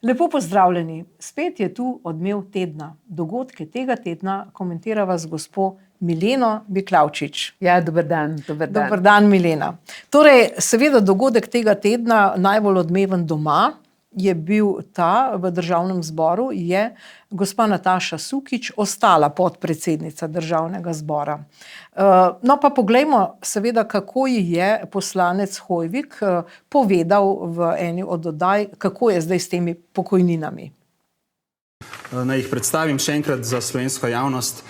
Lepo pozdravljeni. Spet je tu odmev tedna. Dogodke tega tedna komentirava z gospo Mileno Miklavčič. Ja, dober dan, dober dan. Dober dan, Milena. Torej, seveda dogodek tega tedna, najbolj odmeven doma, je bil ta v Državnem zboru, je gospa Nataša Sukič ostala podpredsednica Državnega zbora. No pa poglejmo seveda, kako ji je poslanec Hoivik povedal v eni od oddaj, kako je zdaj s temi pokojninami. Naj jih predstavim še enkrat za slovensko javnost.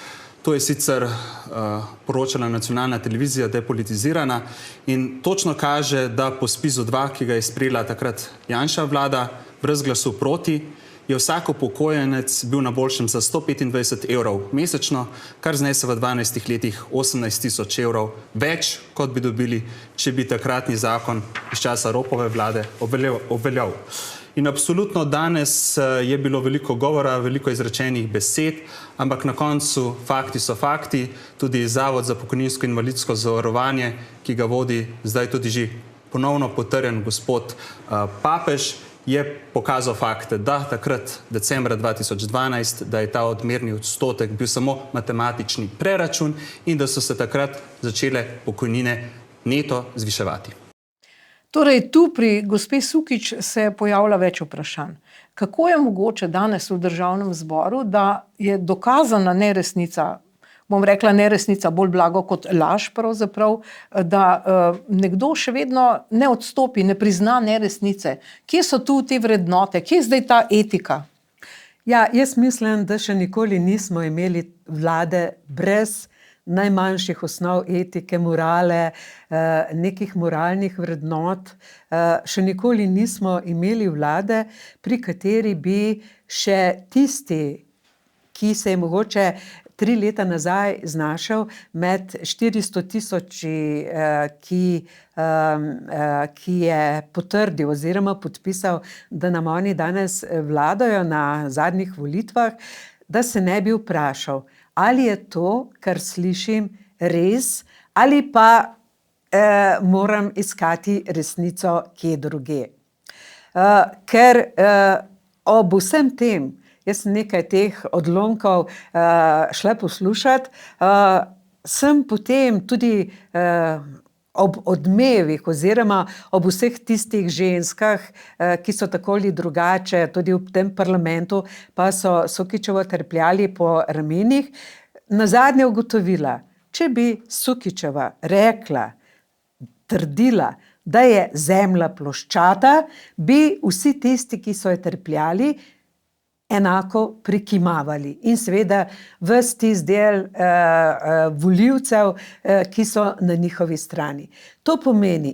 To je sicer poročala nacionalna televizija Depolitizirana in točno kaže, da po SPIZ-2, ki ga je sprejela takrat Janševa vlada, brez glasu proti, je vsak upokojenec bil na boljšem za 125 evrov mesečno, kar znese v 12 letih 18 tisoč evrov več, kot bi dobili, če bi takratni zakon iz časa Ropove vlade obveljal. In absolutno danes je bilo veliko govora, veliko izrečenih besed, ampak na koncu fakti so fakti. Tudi Zavod za pokojninsko in invalidsko zavarovanje, ki ga vodi zdaj tudi že ponovno potrjen gospod Papež, je pokazal fakte, da takrat decembra 2012, da je ta odmerni odstotek bil samo matematični preračun in da so se takrat začele pokojnine neto zviševati. Torej, tu pri gospe Sukič se pojavlja več vprašanj. Kako je mogoče danes v Državnem zboru, da je dokazana neresnica, bom rekla neresnica bolj blago kot laž pravzaprav, da nekdo še vedno ne odstopi, ne prizna neresnice? Kje so tu te vrednote? Kje je zdaj ta etika? Ja, jaz mislim, da še nikoli nismo imeli vlade brez najmanjših osnov etike, morale, nekih moralnih vrednot. Še nikoli nismo imeli vlade, pri kateri bi še tisti, ki se je mogoče 3 leta nazaj znašel med 400 tisoči, ki je potrdil oziroma podpisal, da nam oni danes vladajo na zadnjih volitvah, da se ne bi vprašal, ali je to, kar slišim, res, ali pa moram iskati resnico kje drugje. Ker ob vsem tem, jaz sem nekaj teh odlomkov šla poslušati, sem potem tudi ob odmevih oziroma ob vseh tistih ženskah, ki so tako ali drugače, tudi v tem parlamentu, pa so Sukičevo trpljali po ramenih, nazadnje ugotovila, če bi Sukičeva rekla, trdila, da je zemlja ploščata, bi vsi tisti, ki so jo trpljali, enako prikimavali. In seveda ves tisti del volivcev, ki so na njihovi strani. To pomeni,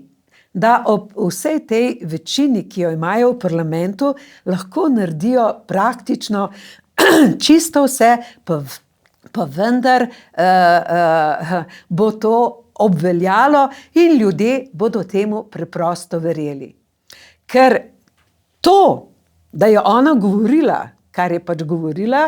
da ob vsej tej večini, ki jo imajo v parlamentu, lahko naredijo praktično čisto vse, pa vendar bo to obveljalo in ljudje bodo temu preprosto verjeli. Ker to, da je ona govorila, kar je pač govorila,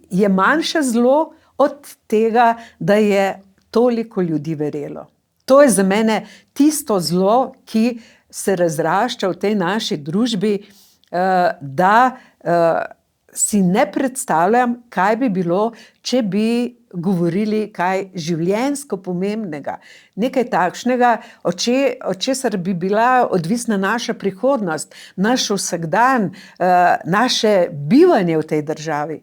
je manjše zlo od tega, da je toliko ljudi verjelo. To je za mene tisto zlo, ki se razrašča v tej naši družbi, da si ne predstavljam, kaj bi bilo, če bi govorili kaj življenjsko pomembnega. Nekaj takšnega, od česar bi bila odvisna naša prihodnost, naš vsakdan, naše bivanje v tej državi.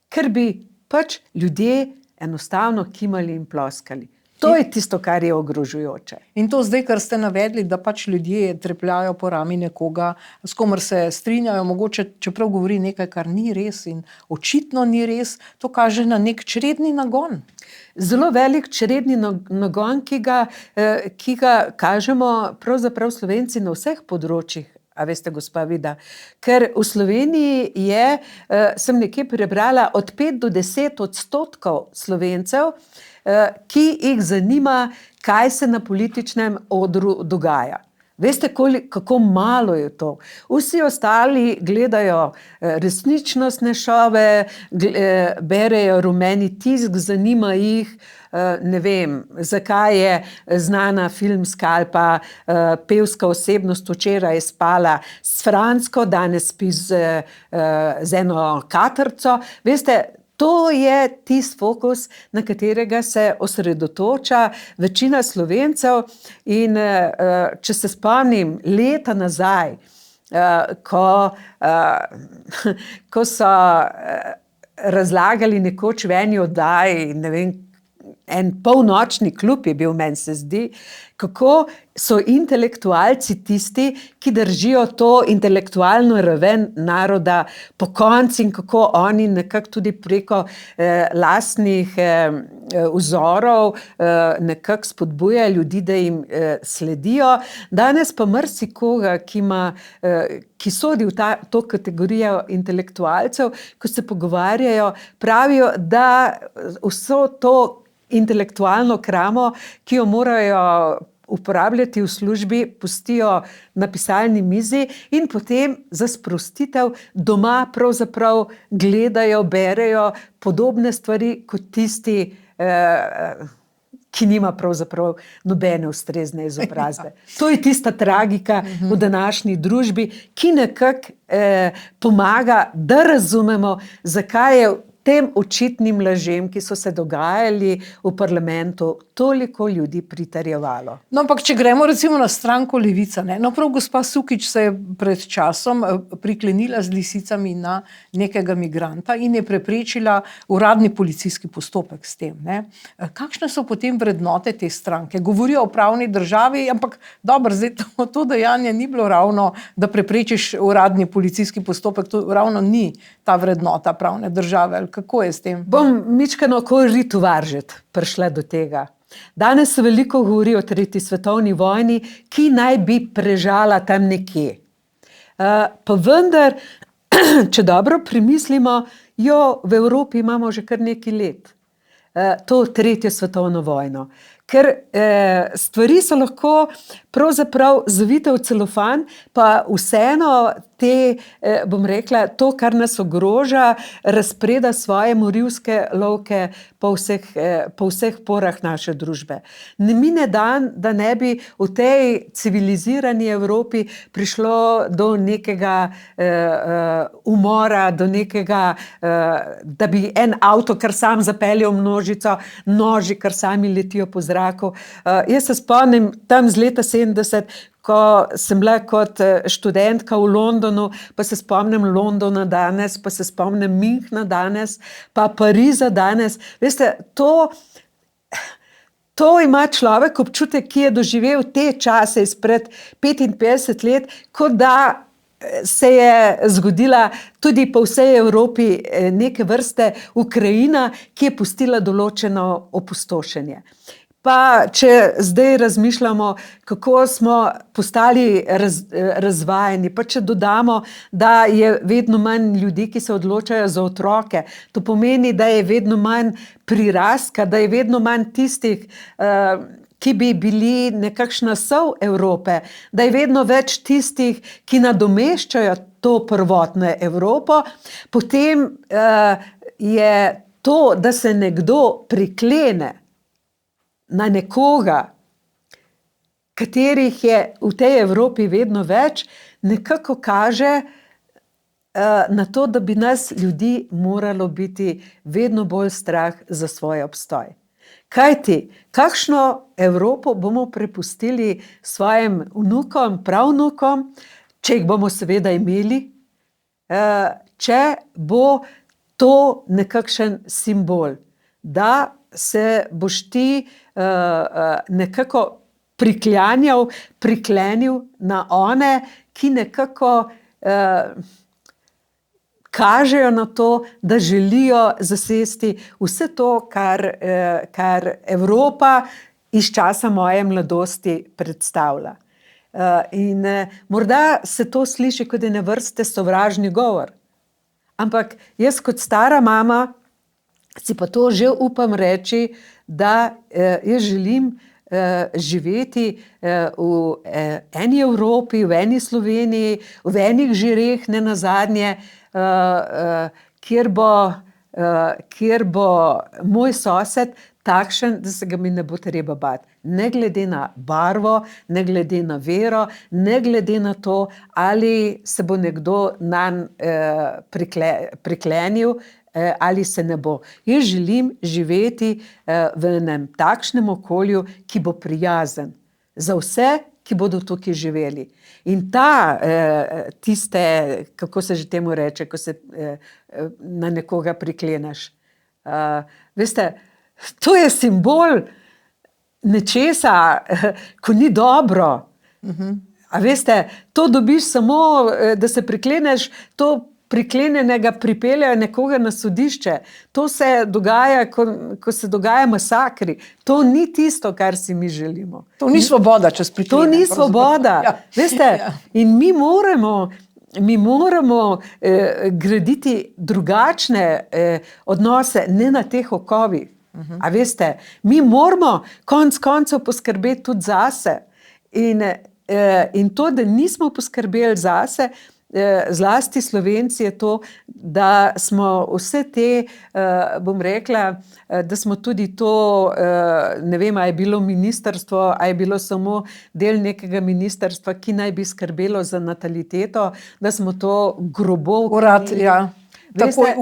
Ker bi pač ljudje enostavno kimali in ploskali. To je tisto, kar je ogrožujoče. In to zdaj, kar ste navedli, da pač ljudje trepljajo po rami nekoga, s komer se strinjajo, mogoče čeprav govori nekaj, kar ni res in očitno ni res, to kaže na nek čredni nagon. Zelo velik čredni nagon, ki ga kažemo pravzaprav Slovenci na vseh področjih. A veste, gospa Vida, ker v Sloveniji je, sem nekje prebrala, od 5 do 10% Slovencev, ki jih zanima, kaj se na političnem odru dogaja. Veste, kako malo je to. Vsi ostali gledajo resničnostne šove, berejo rumeni tisk, zanima jih, ne vem, zakaj je znana filmska ali pa pevska osebnost včeraj spala s Fransko, danes spi z eno katrco. Veste, to je tisti fokus, na katerega se osredotoča večina Slovencev. In če se spomnim leta nazaj, ko so razlagali nekoč v eni oddaji, ne vem, en polnočni klub je bil, meni se zdi, kako so intelektualci tisti, ki držijo to intelektualno raven naroda pokonci in kako oni nekako tudi preko lastnih vzorov nekako spodbujajo ljudi, da jim sledijo. Danes pa marsikoga, ki sodi v to kategorijo intelektualcev, ko se pogovarjajo, pravijo, da vso to intelektualno kramo, ki jo morajo uporabljati v službi, pustijo na pisalni mizi in potem za sprostitev doma pravzaprav gledajo, berejo podobne stvari kot tisti, ki nima pravzaprav nobene ustrezne izobrazbe. To je tista tragika v današnji družbi, ki nekako pomaga, da razumemo, zakaj je tem očitnim lažem, ki so se dogajali v parlamentu, toliko ljudi pritrjevalo. No, ampak če gremo recimo na stranko Levica, ne? No, prav gospa Sukič se je pred časom priklenila z lisicami na nekega migranta in je preprečila uradni policijski postopek s tem, ne? Kakšne so potem vrednote te stranke? Govorijo o pravni državi, ampak dobro, zdaj to dejanje ni bilo ravno, da preprečiš uradni policijski postopek, to ravno ni ta vrednota pravne države. Kako je s tem? Bom mičkeno Ritu Varžet prišla do tega. Danes se veliko govori o 3. svetovni vojni, ki naj bi prežala tam nekje. Pa vendar, če dobro premislimo, jo v Evropi imamo že kar nekaj let. To 3. svetovno vojno. Ker stvari so lahko pravzaprav zavite v celofan, pa vseeno te, bom rekla, to, kar nas ogroža, razpreda svoje morilske lovke po vseh porah naše družbe. Ne mine dan, da ne bi v tej civilizirani Evropi prišlo do nekega umora, do nekega, da bi en avto kar sam zapeljal množico, noži kar sami letijo po zraku. Jaz se spomnim tam z leta 70, ko sem bila kot študentka v Londonu, pa se spomnim Londona danes, pa se spomnim Münchna danes, pa Pariza danes. Veste, to ima človek občutek, ki je doživel te čase izpred 55 let, kot da se je zgodila tudi po vsej Evropi neke vrste Ukrajina, ki je pustila določeno opustošenje. Pa če zdaj razmišljamo, kako smo postali razvajeni, pa če dodamo, da je vedno manj ljudi, ki se odločajo za otroke, to pomeni, da je vedno manj prirastka, da je vedno manj tistih, ki bi bili nekakšna sol Evrope, da je vedno več tistih, ki nadomeščajo to prvotno Evropo, potem je to, da se nekdo priklene na nekoga, katerih je v tej Evropi vedno več, nekako kaže na to, da bi nas ljudi moralo biti vedno bolj strah za svoj obstoj. Kajti, kakšno Evropo bomo prepustili svojim vnukom, pravnukom, če jih bomo seveda imeli, če bo to nekakšen simbol, da se boš ti nekako priklenil na one, ki nekako kažejo na to, da želijo zasesti vse to, kar Evropa iz časa moje mladosti predstavlja. In morda se to sliši kot ene vrste sovražni govor. Ampak jaz kot stara mama si pa to že upam reči, da jaz želim živeti v eni Evropi, v eni Sloveniji, v enih žireh, ne nazadnje, kjer bo moj sosed takšen, da se ga mi ne bo treba bati. Ne glede na barvo, ne glede na vero, ne glede na to, ali se bo nekdo nanj priklenil, ali se ne bo. Jaz želim živeti v enem takšnem okolju, ki bo prijazen za vse, ki bodo tukaj živeli. In tiste, kako se že temu reče, ko se na nekoga prikleneš. Veste, to je simbol nečesa, ko ni dobro. A veste, to dobiš samo, da se prikleneš, to priklenjenega pripeljejo nekoga na sodišče. To se dogaja, ko se dogaja masakri. To ni tisto, kar si mi želimo. To ni svoboda, če To ni svoboda. Ja. Veste, in mi moramo graditi drugačne odnose, ne na teh okovih. A veste, mi moramo konec koncev poskrbeti tudi zase. In to, da nismo poskrbeli zase, zlasti Slovenci, je to, da smo vse te, bom rekla, da smo tudi to, ne vem, a je bilo ministrstvo, a je bilo samo del nekega ministrstva, ki naj bi skrbelo za nataliteto, da smo to grobo Urad, ja. Veste,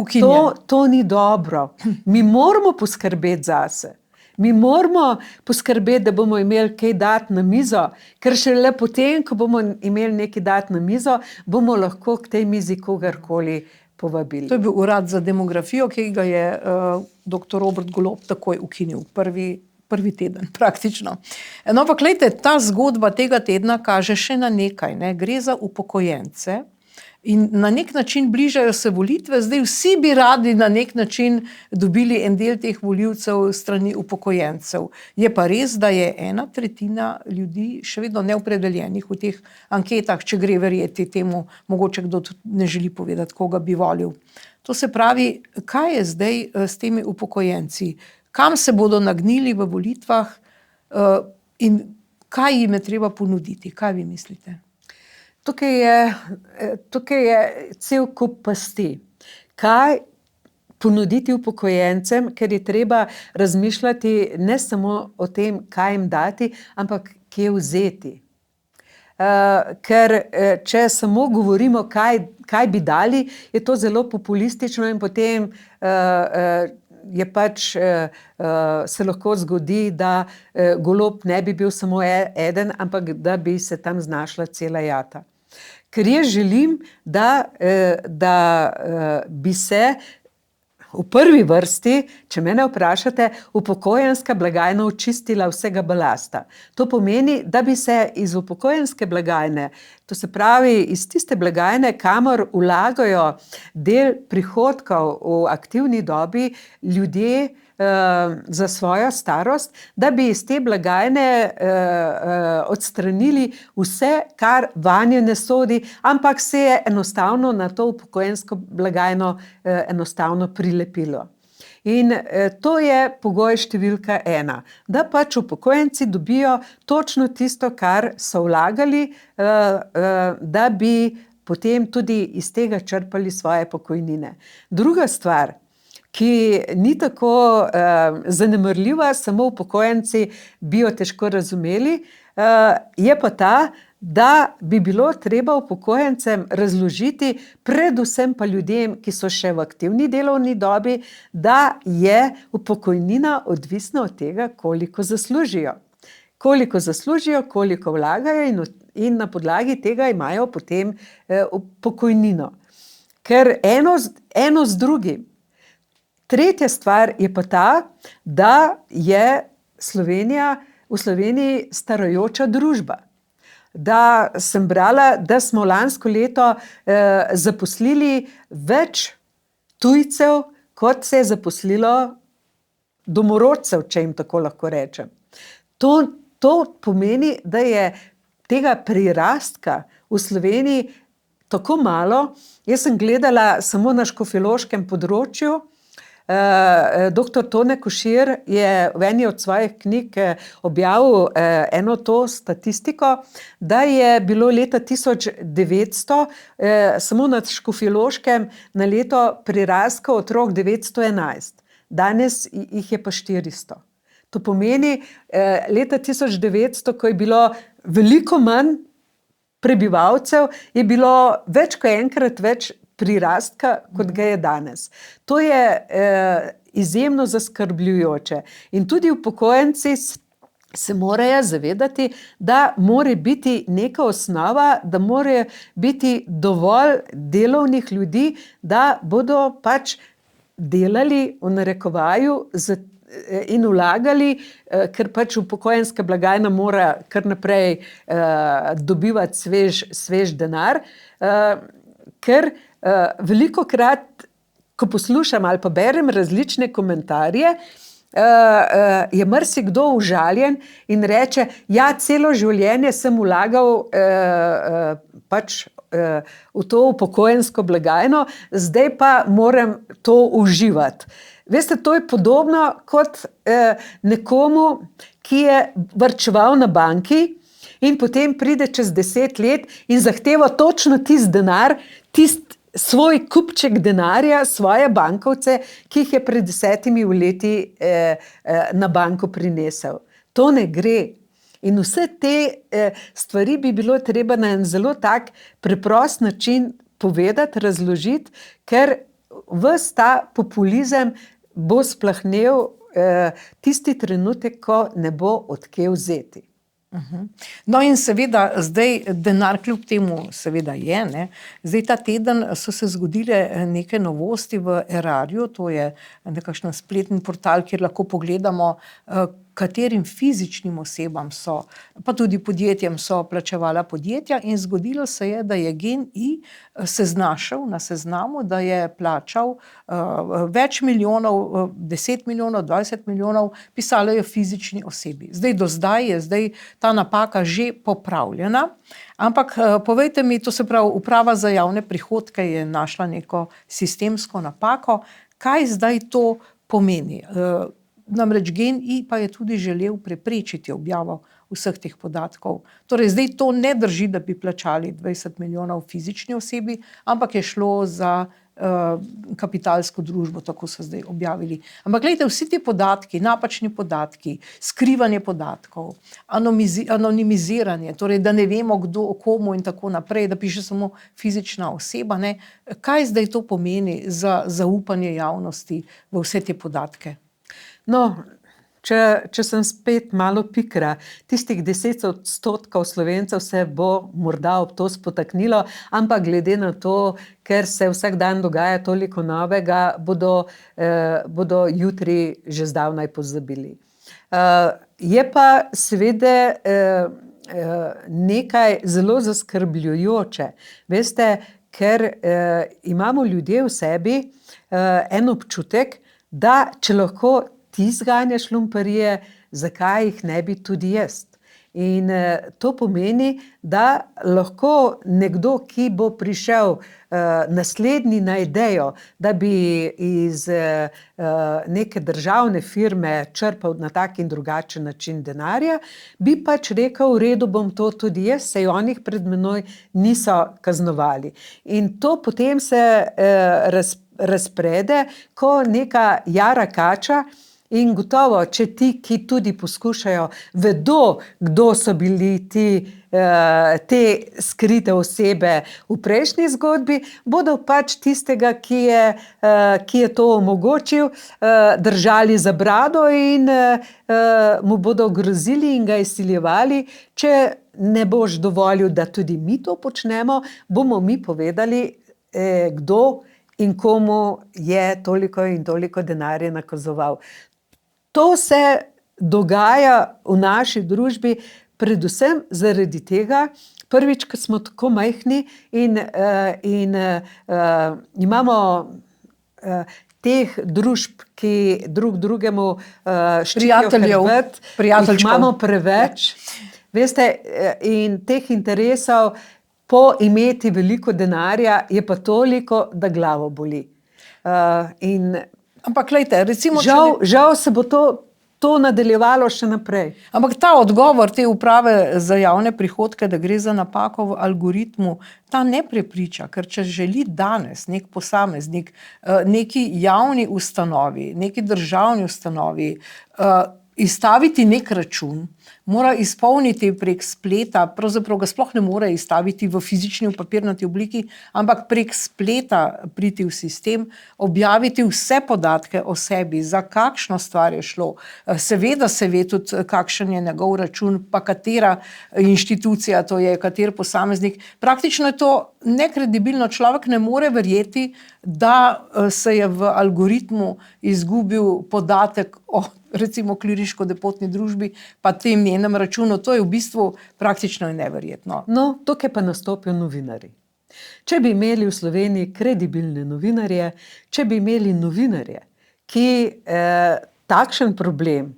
to ni dobro. Mi moramo poskrbeti zase. Mi moramo poskrbeti, da bomo imeli kaj dati na mizo, ker šele potem, ko bomo imeli nekaj dati na mizo, bomo lahko k tej mizi kogarkoli povabili. To je bil Urad za demografijo, ki ga je dr. Robert Golob takoj ukinil, prvi teden praktično. No, pa glejte, ta zgodba tega tedna kaže še na nekaj, ne? Gre za upokojence. In na nek način bližajo se volitve, zdaj vsi bi radi na nek način dobili en del teh volivcev strani upokojencev. Je pa res, da je 1/3 ljudi še vedno neopredeljenih v teh anketah, če gre verjeti temu, mogoče kdo ne želi povedati, koga bi volil. To se pravi, kaj je zdaj s temi upokojenci? Kam se bodo nagnili v volitvah in kaj jim je treba ponuditi? Kaj vi mislite? Tukaj je cel kup pasti. Kaj ponuditi upokojencem, ker je treba razmišljati ne samo o tem, kaj jim dati, ampak kje vzeti. Ker če samo govorimo, kaj bi dali, je to zelo populistično in potem je pač se lahko zgodi, da Golob ne bi bil samo eden, ampak da bi se tam znašla cela jata. Ker jaz želim, da bi se v prvi vrsti, če mene vprašate, upokojenska blagajna očistila vsega balasta. To pomeni, da bi se iz upokojenske blagajne, to se pravi iz tiste blagajne, kamor vlagajo del prihodkov v aktivni dobi ljudje za svojo starost, da bi iz te blagajne odstranili vse, kar vanje ne sodi, ampak se je enostavno na to upokojensko blagajno enostavno prilepilo. In to je pogoj številka 1, da pač upokojenci dobijo točno tisto, kar so vlagali, da bi potem tudi iz tega črpali svoje pokojnine. Druga stvar, ki ni tako zanemarljiva, samo upokojenci bi jo težko razumeli, je pa ta, da bi bilo treba upokojencem razložiti, predvsem pa ljudem, ki so še v aktivni delovni dobi, da je upokojnina odvisna od tega, koliko zaslužijo. Koliko zaslužijo, koliko vlagajo in na podlagi tega imajo potem pokojnino. Ker eno z drugim. Tretja stvar je pa ta, da je v Sloveniji starajoča družba. Da sem brala, da smo lansko leto zaposlili več tujcev, kot se je zaposlilo domorodcev, če jim tako lahko rečem. To pomeni, da je tega prirastka v Sloveniji tako malo. Jaz sem gledala samo na škofjeloškem področju, Dr. Tone Košir je v eni od svojih knjig objavil eno to statistiko, da je bilo leta 1900 samo na Škofjeloškem na leto priraska otrok 911. Danes jih je pa 400. To pomeni, leta 1900, ko je bilo veliko manj prebivalcev, je bilo več kot enkrat več prirastka, kot ga je danes. To je izjemno zaskrbljujoče. In tudi upokojenci se morajo zavedati, da mora biti neka osnova, da mora biti dovolj delovnih ljudi, da bodo pač delali v narekovaju in vlagali, ker pač upokojenska blagajna mora kar naprej dobivati svež denar, ker velikokrat, ko poslušam ali pa berem različne komentarje, je marsikdo užaljen in reče, ja, celo življenje sem vlagal pač v to upokojensko blagajno, zdaj pa moram to uživati. Veste, to je podobno kot nekomu, ki je varčeval na banki in potem pride čez 10 let in zahteva točno tisti denar, tisti svoj kupček denarja, svoje bankovce, ki jih je pred 10 leti na banko prinesel. To ne gre. In vse te stvari bi bilo treba na en zelo tak preprost način povedati, razložiti, ker ves ta populizem bo splahnel tisti trenutek, ko ne bo od kje vzeti. No in seveda zdaj denar kljub temu seveda je, ne. Zdaj ta teden so se zgodile neke novosti v Erarju, to je nekakšen spletni portal, kjer lahko pogledamo, katerim fizičnim osebam so, pa tudi podjetjem so plačevala podjetja, in zgodilo se je, da je GEN-I se znašel na seznamu, da je plačal več milijonov, 10 milijonov, 20 milijonov, pisalo je fizični osebi. Zdaj do zdaj je ta napaka že popravljena, ampak povejte mi, to se pravi, Uprava za javne prihodke je našla neko sistemsko napako, kaj zdaj to pomeni? Namreč GEN-I pa je tudi želel preprečiti objavo vseh teh podatkov. Torej, zdaj to ne drži, da bi plačali 20 milijonov fizični osebi, ampak je šlo za kapitalsko družbo, tako so zdaj objavili. Ampak gledajte, vsi ti podatki, napačni podatki, skrivanje podatkov, anonimiziranje, torej da ne vemo, kdo, komu in tako naprej, da piše samo fizična oseba, ne. Kaj zdaj to pomeni za zaupanje javnosti v vse te podatke? No, če sem spet malo pikra, tistih 10% Slovencev se bo morda ob to spotaknilo, ampak glede na to, ker se vsak dan dogaja toliko novega, bodo jutri že zdavnaj pozabili. Je pa seveda nekaj zelo zaskrbljujoče. Veste, ker imamo ljudje v sebi en občutek, da če lahko ti zganjaš lumparije, zakaj jih ne bi tudi jaz? In to pomeni, da lahko nekdo, ki bo prišel naslednji na idejo, da bi iz neke državne firme črpal na tak in drugačen način denarja, bi pač rekel, v redu, bom to tudi jaz, saj oni jih pred menoj niso kaznovali. In to potem se razprede, ko neka jara kača. In gotovo, če ti, ki tudi poskušajo, vedo, kdo so bili te skrite osebe v prejšnji zgodbi, bodo pač tistega, ki je to omogočil, držali za brado in mu bodo grozili in ga izsiljevali. Če ne boš dovolil, da tudi mi to počnemo, bomo mi povedali, kdo in komu je toliko in toliko denarja nakazoval. To se dogaja v naši družbi predvsem zaradi tega, prvič, ker smo tako majhni in imamo teh družb, ki drug drugemu ščitijo hrbet, jih imamo preveč. Veste, in teh interesov po imeti veliko denarja je pa toliko, da glavo boli. In Ampak glejte, recimo, Žal se bo to nadaljevalo še naprej. Ampak ta odgovor te uprave za javne prihodke, da gre za napako v algoritmu, ta ne prepriča, ker če želi danes nek posameznik, neki javni ustanovi, neki državni ustanovi izstaviti nek račun, mora izpolniti prek spleta, pravzaprav ga sploh ne more izstaviti v fizični, v papirnati obliki, ampak prek spleta priti v sistem, objaviti vse podatke o sebi, za kakšno stvar je šlo. Seveda se ve tudi, kakšen je njegov račun, pa katera inštitucija to je, kater posameznik. Praktično je to nekredibilno. Človek ne more verjeti, da se je v algoritmu izgubil podatek o recimo kliriško-depotni družbi, pa tem njenem računu. To je v bistvu praktično neverjetno. No, tukaj pa nastopijo novinarji. Če bi imeli v Sloveniji kredibilne novinarje, če bi imeli novinarje, ki takšen problem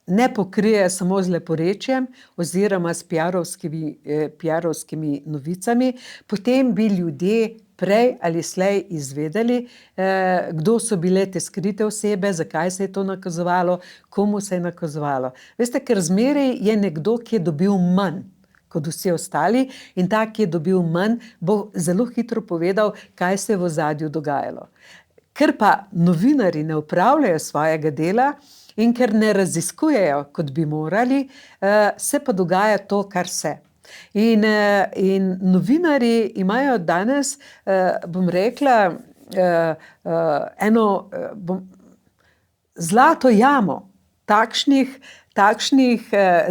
ne pokrije samo z leporečjem oziroma s piarovskimi novicami, potem bi ljudje prej ali slej izvedeli, kdo so bile te skrite osebe, zakaj se je to nakazovalo, komu se je nakazovalo. Veste, ker zmeraj je nekdo, ki je dobil manj kot vsi ostali, in ta, ki je dobil manj, bo zelo hitro povedal, kaj se je v ozadju dogajalo. Ker pa novinarji ne opravljajo svojega dela in ker ne raziskujejo, kot bi morali, se pa dogaja to, kar se. In novinarji imajo danes, bom rekla, eno zlato jamo takšnih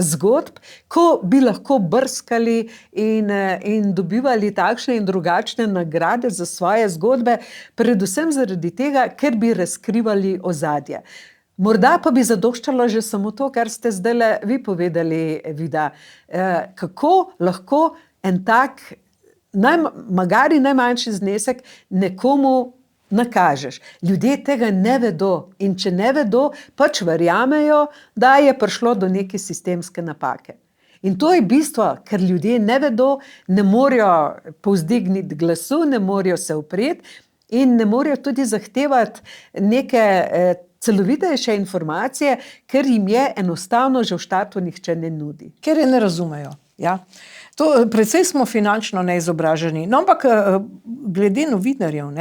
zgodb, ko bi lahko brskali in dobivali takšne in drugačne nagrade za svoje zgodbe, predvsem zaradi tega, ker bi razkrivali ozadje. Morda pa bi zadoščalo že samo to, kar ste zdajle vi povedali, Vida. Kako lahko en tak, magari najmanjši znesek nekomu nakažeš. Ljudje tega ne vedo, in če ne vedo, pač verjamejo, da je prišlo do neke sistemske napake. In to je bistvo, ker ljudje ne vedo, ne morejo povzdigniti glasu, ne morejo se upreti in ne morejo tudi zahtevati neke celovitejše informacije, ker jim je enostavno že v štartu nihče ne nudi. Ker je ne razumejo. Ja. Precej smo finančno neizobraženi. No, ampak glede novinarjev,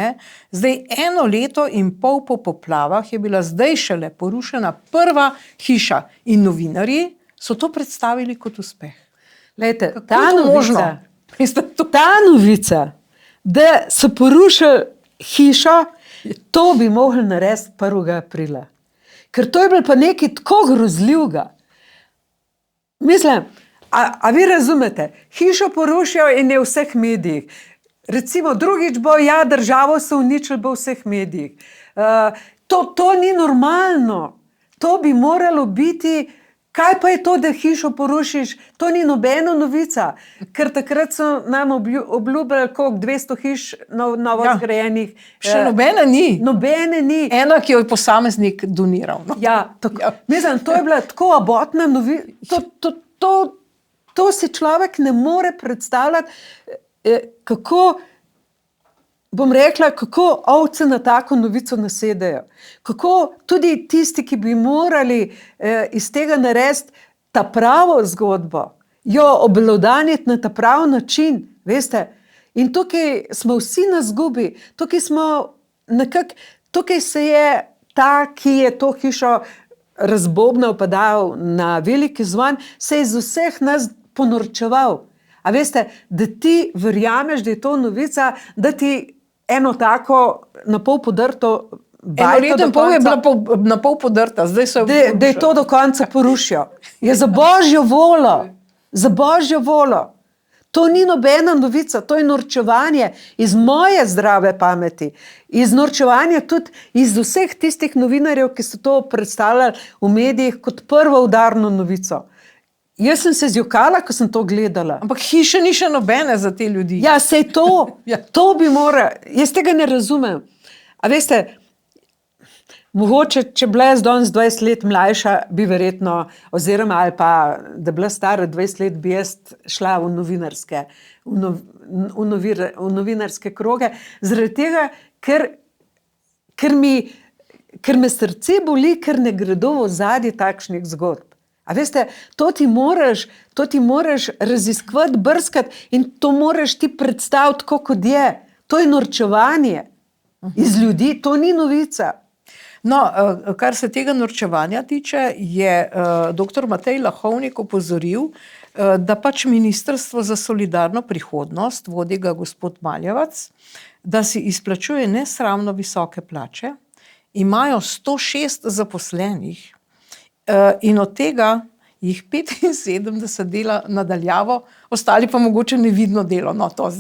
zdaj 1 leto in pol po poplavah je bila zdaj šele porušena prva hiša in novinarji so to predstavili kot uspeh. Lejte, ta novica, da so porušili hišo, to bi mogli narediti 1. aprila. Ker to je bilo pa nekaj tako grozljivega. Mislim, a vi razumete, hišo porušijo in je v vseh medijih. Recimo drugič bo, državo so uničili, bo v vseh medijih. To ni normalno. To bi moralo biti. Kaj pa je to, da hišo porušiš? To ni nobena novica, ker takrat so nam obljubljali koliko 200 hiš novo zgrajenih. Še nobene ni. Nobene ni. Ena, ki jo je posameznik doniral. No? Ja, mislim, to je bila tako abotna novica. To si človek ne more predstavljati, kako, bom rekla, kako ovce na tako novico nasedajo. Kako tudi tisti, ki bi morali iz tega narediti ta pravo zgodbo, jo obelodaniti na ta prav način, veste. In tukaj smo vsi na zgubi, tukaj se je ta, ki je to hišo razbobnal pa dal na veliki zvon, se je iz vseh nas ponorčeval. A veste, da ti verjameš, da je to novica, da ti eno tako na pol podrto bajto do konca. 1 leto in pol je bila na pol podrta, zdaj so jo da je to do konca porušijo. Je za božjo voljo, za božjo voljo. To ni nobena novica, to je norčevanje iz moje zdrave pameti. Iz norčevanja tudi iz vseh tistih novinarjev, ki so to predstavljali v medijih kot prvo udarno novico. Jaz sem se zjokala, ko sem to gledala. Ampak hiše ni še nobene za te ljudi. Ja, sej to. To bi moralo. Jaz tega ne razumem. A veste, mogoče, če bila jaz danes 20 let mlajša, bi verjetno, oziroma ali pa, da bila stara 20 let, bi jaz šla v novinarske kroge. Zaradi tega, ker ker me srce boli, ker ne gredo v ozadje takšnih zgodb. A veste, to ti moraš raziskovati, brskati in to moraš ti predstaviti, tako kot je. To je norčevanje iz ljudi, to ni novica. No, kar se tega norčevanja tiče, je dr. Matej Lahovnik opozoril, da pač Ministrstvo za solidarno prihodnost, vodi ga gospod Maljevac, da si izplačuje nesramno visoke plače, imajo 106 zaposlenih in od tega jih 75 dela nadaljavo, ostali pa mogoče nevidno delo. No, to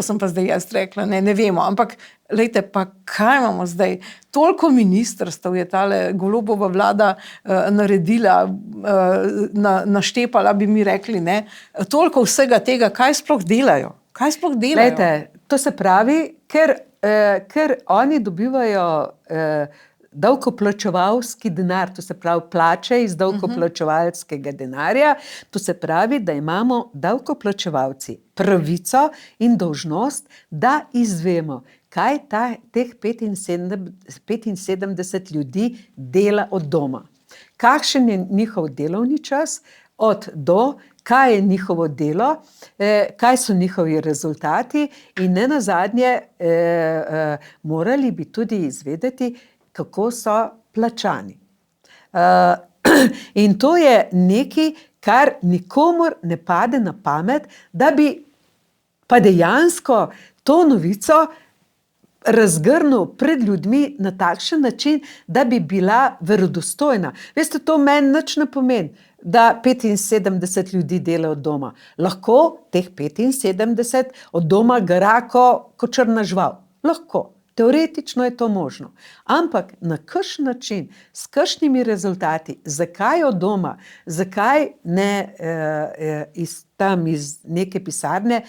sem pa zdaj jaz rekla, ne vemo, ampak lejte, pa kaj imamo zdaj? Toliko ministrstev je tale Golobova vlada naredila, naštepala, bi mi rekli, ne? Toliko vsega tega, kaj sploh delajo? Kaj sploh delajo? Lejte, to se pravi, ker oni dobivajo davkoplačevalski denar, to se pravi plače iz davkoplačevalskega denarja, to se pravi, da imamo davkoplačevalci pravico in dolžnost, da izvemo, kaj teh 75 ljudi dela od doma. Kakšen je njihov delovni čas, od do, kaj je njihovo delo, kaj so njihovi rezultati in nenazadnje morali bi tudi izvedeti, kako so plačani. In to je nekaj, kar nikomur ne pade na pamet, da bi pa dejansko to novico razgrnil pred ljudmi na takšen način, da bi bila verodostojna. Veste, to meni nič ne pomeni, da 75 ljudi dela od doma. Lahko teh 75 od doma gara kot črna žival. Lahko. Teoretično je to možno. Ampak na kakšen način, s kakšnimi rezultati, zakaj od doma, zakaj ne iz neke pisarne,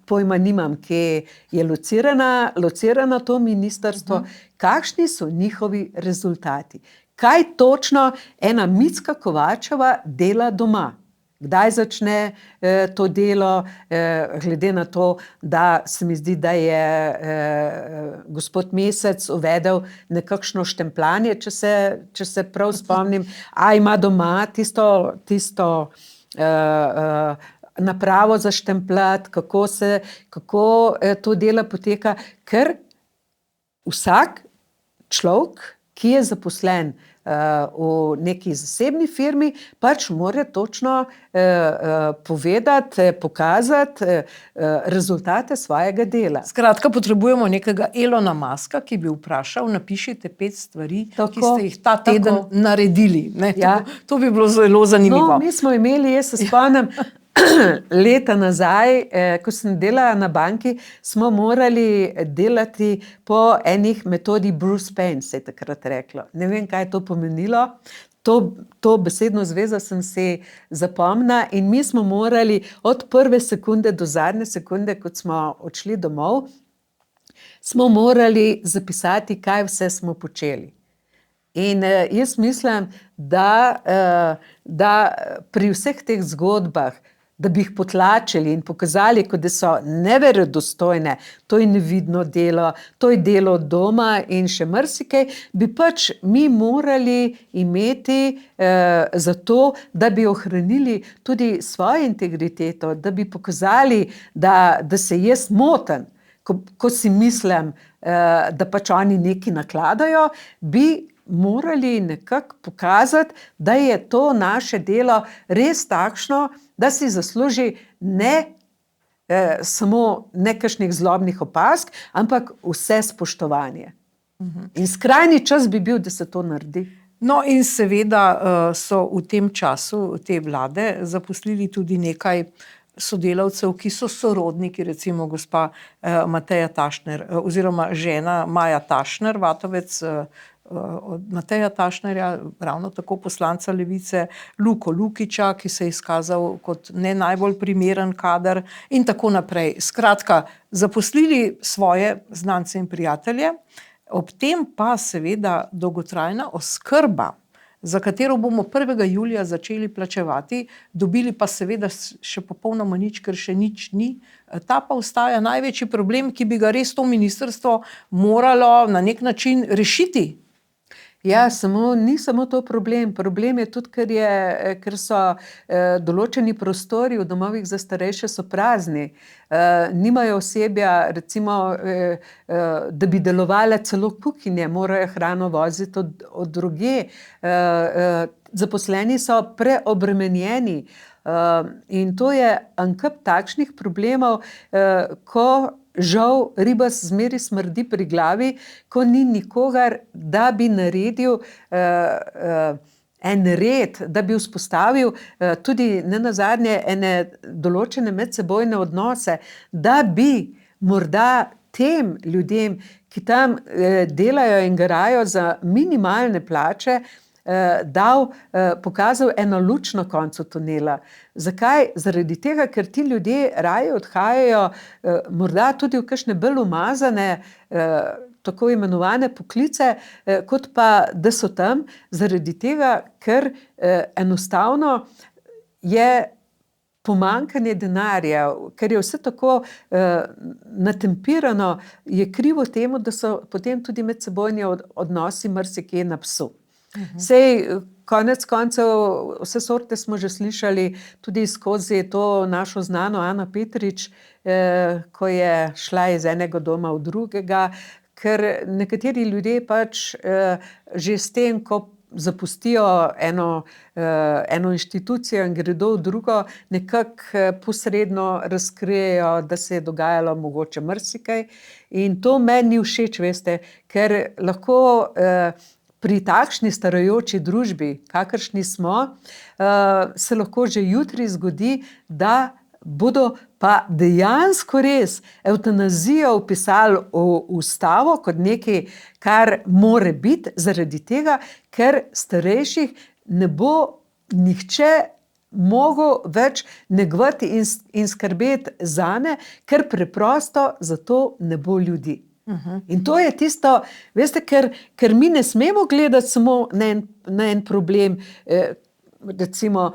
pojma nimam, kje je locirana to ministrstvo, kakšni so njihovi rezultati. Kaj točno ena Micka Kovačeva dela doma? Kdaj začne to delo, glede na to, da se mi zdi, da je gospod Mesec uvedel nekakšno štempljanje, če se prav spomnim, a ima doma tisto napravo za štempljati, kako to delo poteka, ker vsak človek, ki je zaposlen v neki zasebni firmi, pač mora točno povedati, pokazati rezultate svojega dela. Skratka, potrebujemo nekega Elona Muska, ki bi vprašal, napišite 5 stvari, ki ste jih ta teden naredili. Ja. To bi bilo zelo zanimivo. No, mi smo imeli, jaz se spomnim, leta nazaj, ko sem delala na banki, smo morali delati po enih metodi Bruce Penn, se je takrat reklo. Ne vem, kaj je to pomenilo. To besedno zvezo sem si zapomnila in mi smo morali od prve sekunde do zadnje sekunde, kot smo odšli domov, smo morali zapisati, kaj vse smo počeli. In jaz mislim, da pri vseh teh zgodbah, da bi jih potlačili in pokazali, kot da so neverodostojne, to je nevidno delo, to je delo od doma in še marsikaj, bi pač mi morali imeti za to, da bi ohranili tudi svojo integriteto, da bi pokazali, da se jaz motim, ko si mislim, da pač oni nekaj nakladajo, bi morali nekako pokazati, da je to naše delo res takšno, da si zasluži ne samo nekakšnih zlobnih opazk, ampak vse spoštovanje. In skrajni čas bi bil, da se to naredi. No in seveda so v tem času te vlade zaposlili tudi nekaj sodelavcev, ki so sorodniki, recimo gospa Mateja Tašner oziroma žena Maja Tašner, Vatovec, od Mateja Tašnerja, ravno tako poslanca Levice, Luko Lukiča, ki se je izkazal kot ne najbolj primeren kader in tako naprej. Skratka, zaposlili svoje znance in prijatelje, ob tem pa seveda dolgotrajna oskrba, za katero bomo 1. julija začeli plačevati, dobili pa seveda še popolnoma nič, ker še nič ni. Ta pa ostaja največji problem, ki bi ga res to ministrstvo moralo na nek način rešiti. Ja, ni samo to problem. Problem je tudi, ker so določeni prostori v domovih za starejše so prazni. Nimajo osebja, recimo, da bi delovale celo kuhinje, morajo hrano voziti od drugje. Zaposleni so preobremenjeni. In to je en kup takšnih problemov, ko žal riba zmeri smrdi pri glavi, ko ni nikogar, da bi naredil en red, da bi vzpostavil tudi nenazadnje ene določene medsebojne odnose, da bi morda tem ljudem, ki tam delajo in garajo za minimalne plače, pokazal eno luč na koncu tunela. Zakaj? Zaradi tega, ker ti ljudje raje odhajajo morda tudi v kakšne bolj umazane, tako imenovane poklice, kot pa, da so tam, zaradi tega, ker enostavno je pomanjkanje denarja, ker je vse tako natempirano, je krivo temu, da so potem tudi medsebojni odnosi marsikje na psu. Sej, konec koncev, vse sorte smo že slišali tudi skozi to našo znano Ano Petrič, ko je šla iz enega doma v drugega, ker nekateri ljudje pač že s tem, ko zapustijo eno inštitucijo in gredo v drugo, nekako posredno razkrijejo, da se je dogajalo mogoče marsikaj. In to meni ni všeč, veste, ker lahko pri takšni starajoči družbi, kakršni smo, se lahko že jutri zgodi, da bodo pa dejansko res evtanazijo vpisali v ustavo kot nekaj, kar more biti, zaradi tega, ker starejših ne bo nihče mogel več negovati in skrbeti zanje, ker preprosto za to ne bo ljudi. In to je tisto, veste, ker mi ne smemo gledati samo na en problem, recimo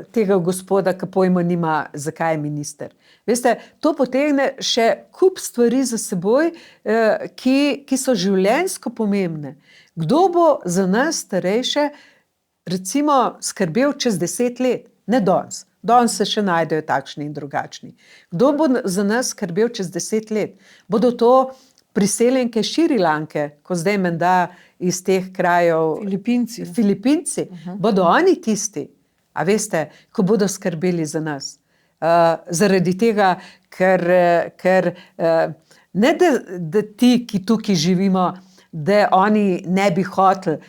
tega gospoda, ki pojma nima, zakaj je minister. Veste, to potegne še kup stvari za seboj, ki so življenjsko pomembne. Kdo bo za nas starejše, recimo, skrbel čez 10 let? Ne danes. Danes se še najdejo takšni in drugačni. Kdo bo za nas skrbel čez 10 let? Bodo to priseljenke Šrilanke, ko zdaj menda iz teh krajev Filipinci, bodo oni tisti, a veste, ko bodo skrbeli za nas. Zaradi tega, ker ne da ti, ki tukaj živimo, da oni ne bi hoteli,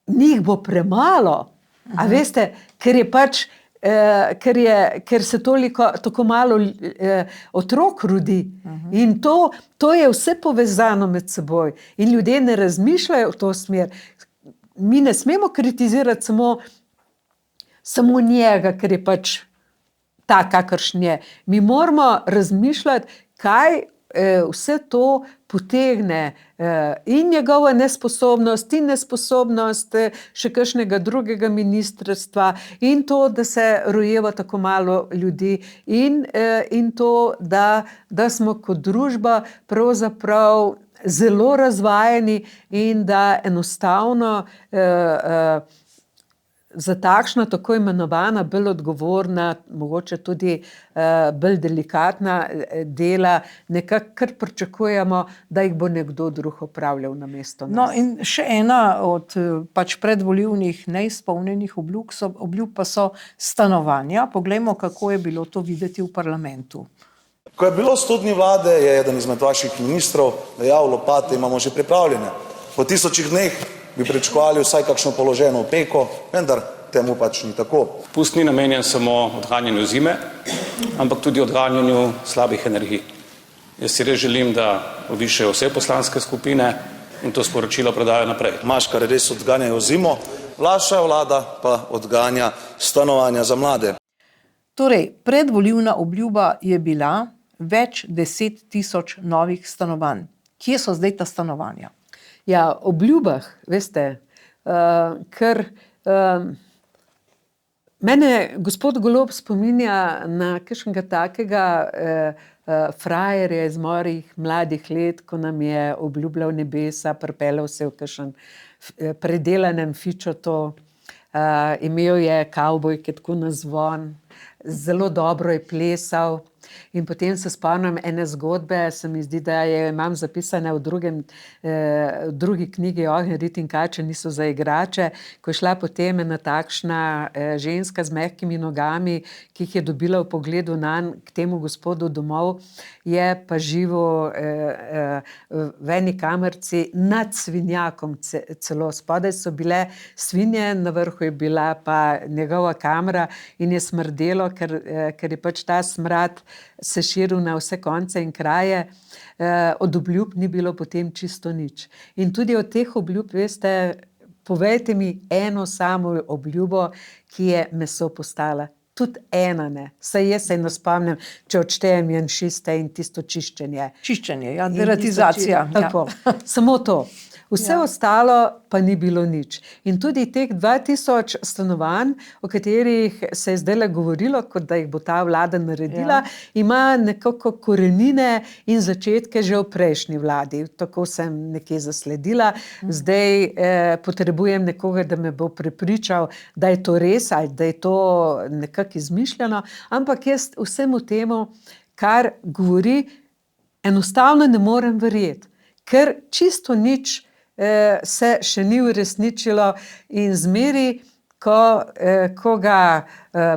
njih bo premalo, a veste, ker je pač ker se tako malo otrok rodi. In to je vse povezano med seboj. In ljudje ne razmišljajo v to smer. Mi ne smemo kritizirati samo njega, ker je pač ta, kakršen je. Mi moramo razmišljati, kaj vse to potegne in njegova nesposobnost in nesposobnost še kakšnega drugega ministrstva in to, da se rojeva tako malo ljudi in to, da smo kot družba pravzaprav zelo razvajeni in da enostavno za takšna tako imenovana, bolj odgovorna, mogoče tudi bolj delikatna dela, nekako kar pričakujemo, da jih bo nekdo drug opravljal namesto nas. No, in še ena od pač predvolilnih neizpolnjenih obljub pa so stanovanja. Poglejmo, kako je bilo to videti v parlamentu. Ko je bilo 100 dni vlade, je eden izmed vaših ministrov dejal, lopate imamo že pripravljene. Po 1000 dneh bi pričakovali vsaj kakšno položeno opeko, vendar temu pač ni tako. Pust ni namenjen samo odganjanju zime, ampak tudi odganjanju slabih energij. Jaz si res želim, da višajo vse poslanske skupine in to sporočilo predajo naprej. Maškare res odganjajo zimo, vaša vlada pa odganja stanovanja za mlade. Torej, predvolilna obljuba je bila več 10 000 novih stanovanj. Kje so zdaj ta stanovanja? Ja, obljubah, veste, ker mene gospod Golob spominja na kakšnega takega frajer je iz mojih mladih let, ko nam je obljubljal nebesa, pripeljal se v kakšen predelanem fičotu, imel je kavbojke tako na zvon, zelo dobro je plesal. In potem se spomnim ene zgodbe, se mi zdi, da je imam zapisane v drugi knjigi Ognjen, rit in kače niso za igrače, ko je šla potem ena takšna ženska z mehkimi nogami, ki jih je dobila v pogledu nanj k temu gospodu domov, je pa živo v eni kamerci nad svinjakom celo. Spodaj so bile svinje, na vrhu je bila pa njegova kamera in je smrdelo, ker je pač ta smrad se širil na vse konce in kraje. Od obljub ni bilo potem čisto nič. In tudi od teh obljub, veste, povejte mi eno samo obljubo, ki je meso postala. Tudi ena ne. Saj jaz se ne spomnim, če odštejem janšiste in tisto čiščenje. Čiščenje, ja, deratizacija. Tako, samo to. Vse ostalo pa ni bilo nič. In tudi teh 2000 stanovanj, o katerih se je zdajle govorilo, kot da jih bo ta vlada naredila, ima nekako korenine in začetke že v prejšnji vladi. Tako sem nekje zasledila. Zdaj potrebujem nekoga, da me bo prepričal, da je to res ali da je to nekako izmišljeno. Ampak jaz vsemu temu, kar govori, enostavno ne morem verjeti. Ker čisto nič se še ni uresničilo in zmeri, ko ga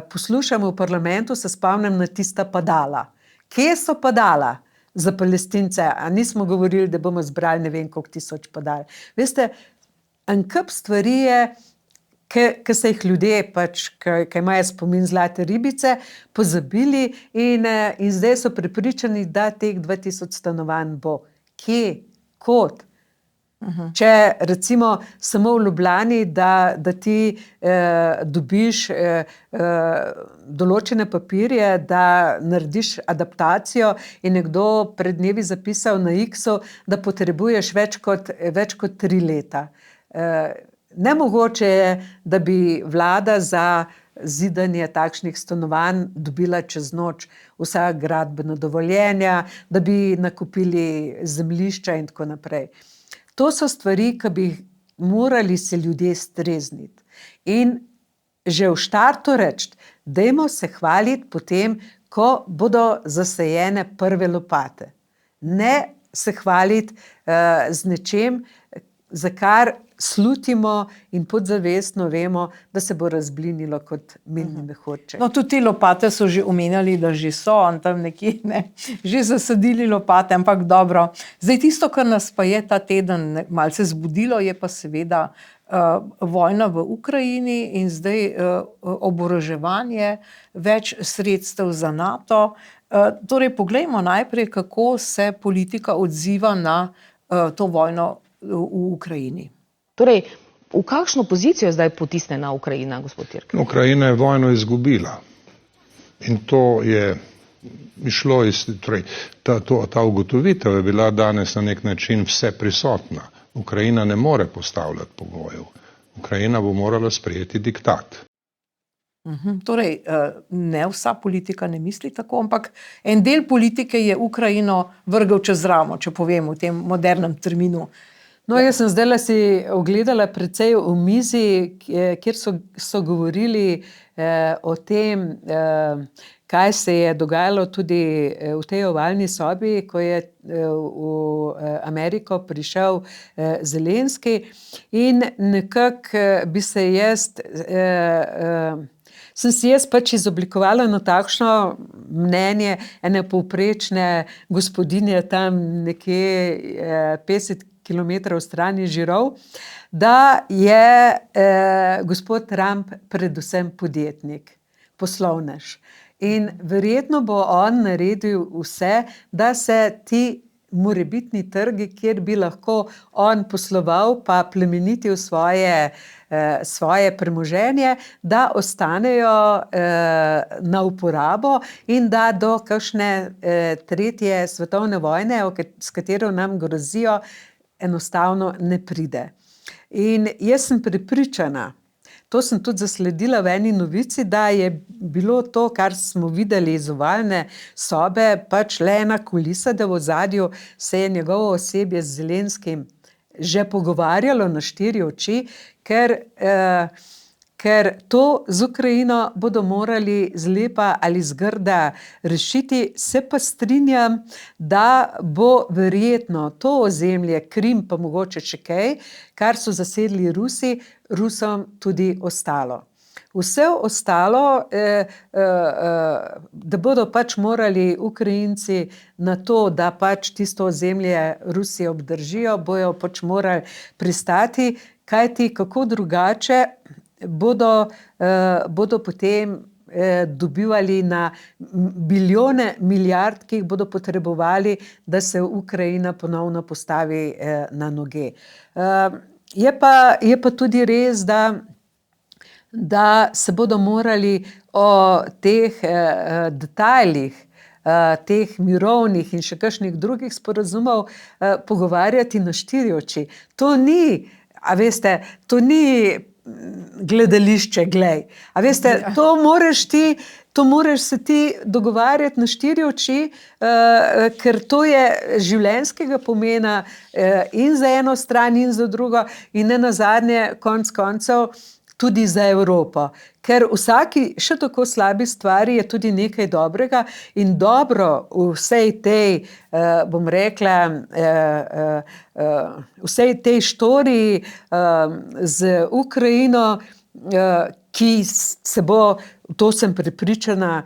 poslušamo v parlamentu, se spomnim na tista padala. Kje so padala za Palestince? A nismo govorili, da bomo zbrali ne vem koliko 1000 padal. Veste, en kup stvari je, ki se jih ljudje, pač, ki imajo spomin zlate ribice, pozabili in zdaj so prepričani, da teh 2000 stanovanj bo. Kje? Kod? Če recimo samo v Ljubljani, da ti dobiš določene papirje, da narediš adaptacijo in nekdo pred dnevi zapisal na X-u, da potrebuješ več kot 3 leta. Nemogoče je, da bi vlada za zidanje takšnih stanovanj dobila čez noč vsa gradbena dovoljenja, da bi nakupili zemljišča in tako naprej. To so stvari, ki bi morali se ljudje strezniti. In že v štartu reči, dajmo se hvaliti potem, ko bodo zasajene prve lopate. Ne se hvaliti z nečem, za kar slutimo in podzavestno vemo, da se bo razblinilo kot milni mehurček. No, tudi te lopate so že omenjali, da že so tam nekje, ne, že zasadili lopate, ampak dobro. Zdaj tisto, kar nas pa je ta teden malce zbudilo, je pa seveda vojna v Ukrajini in zdaj oboroževanje, več sredstev za NATO. Torej, poglejmo najprej, kako se politika odziva na to vojno v Ukrajini. Torej, v kakšno pozicijo je zdaj potisnjena Ukrajina, gospod Tirk? Ukrajina je vojno izgubila. In to je išlo iz, torej, ta ugotovitev je bila danes na nek način vse prisotna. Ukrajina ne more postavljati pogojev. Ukrajina bo morala sprejeti diktat. Torej, ne vsa politika ne misli tako, ampak en del politike je Ukrajino vrgel čez ramo, če povem v tem modernem terminu. No, jaz sem zdajle si ogledala precej omizij, kjer so govorili o tem, kaj se je dogajalo tudi v tej ovalni sobi, ko je v Ameriko prišel Zelenski in nekako bi se sem si jaz pač izoblikovala eno takšno mnenje, ene povprečne gospodinje tam nekje 50 kilometrov strani Žirov, da je gospod Trump predvsem podjetnik, poslovnež. In verjetno bo on naredil vse, da se ti morebitni trgi, kjer bi lahko on posloval pa plemenitil svoje premoženje, da ostanejo na uporabo in da do kakšne tretje svetovne vojne, s katero nam grozijo, enostavno ne pride. In jaz sem prepričana, to sem tudi zasledila v eni novici, da je bilo to, kar smo videli iz ovalne sobe, pač le ena kulisa, da v ozadju se je njegovo osebje z Zelenskim že pogovarjalo na 4 oči, ker to z Ukrajino bodo morali zlepa ali zgrda rešiti. Se pa strinjam, da bo verjetno to ozemlje, Krim pa mogoče še kaj, kar so zasedli Rusi, Rusom tudi ostalo. Vse ostalo, da bodo pač morali Ukrajinci na to, da pač tisto ozemlje Rusije obdržijo, bojo pač morali pristati, kajti kako drugače bodo potem dobivali na bilijone milijard, ki jih bodo potrebovali, da se Ukrajina ponovno postavi na noge. Je pa tudi res, da se bodo morali o teh detajlih, teh mirovnih in še kakšnih drugih sporazumov pogovarjati na 4 oči. To ni, a veste, to ni gledališče, glej. A veste, to moraš se ti dogovarjati na 4 oči, ker to je življenjskega pomena in za eno stran in za drugo in nenazadnje konec koncev tudi za Evropo. Ker vsaki še tako slabi stvari je tudi nekaj dobrega in dobro v vsej tej, bom rekla, vsej tej štoriji z Ukrajino, ki se bo, to sem prepričana,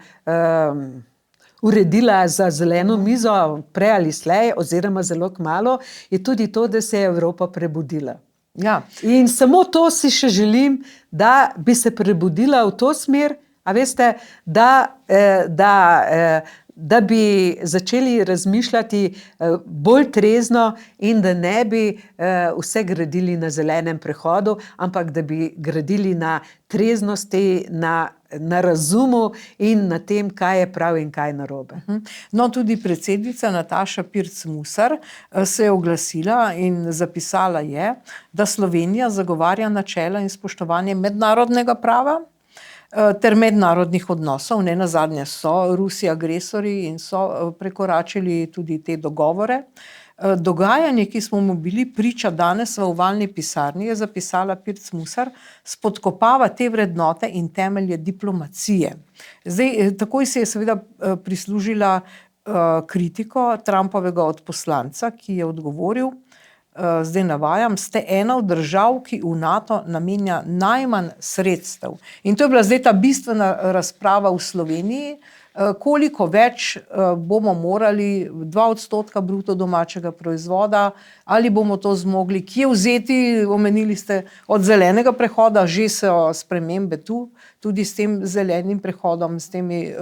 uredila za zeleno mizo prej ali slej oziroma zelo kmalu, je tudi to, da se je Evropa prebudila. Ja. In samo to si še želim, da bi se prebudila v to smer, a veste, da bi začeli razmišljati bolj trezno in da ne bi vse gradili na zelenem prehodu, ampak da bi gradili na treznosti, na razumu in na tem, kaj je prav in kaj narobe. No, tudi predsednica Nataša Pirc Musar se je oglasila in zapisala je, da Slovenija zagovarja načela in spoštovanje mednarodnega prava ter mednarodnih odnosov. Nenazadnje so Rusi agresorji in so prekoračili tudi te dogovore. Dogajanje, ki smo mu bili priča danes v ovalni pisarni, je zapisala Pirc Musar, spodkopava te vrednote in temelje diplomacije. Zdaj, takoj se je seveda prislužila kritiko Trumpovega odposlanca, ki je odgovoril, zdaj navajam, ste ena od držav, ki v NATO namenja najmanj sredstev. In to je bila zdaj ta bistvena razprava v Sloveniji, koliko več bomo morali, 2% bruto domačega proizvoda, ali bomo to zmogli, kje vzeti, omenili ste, od zelenega prehoda, že so spremembe tu, tudi s tem zelenim prehodom, s temi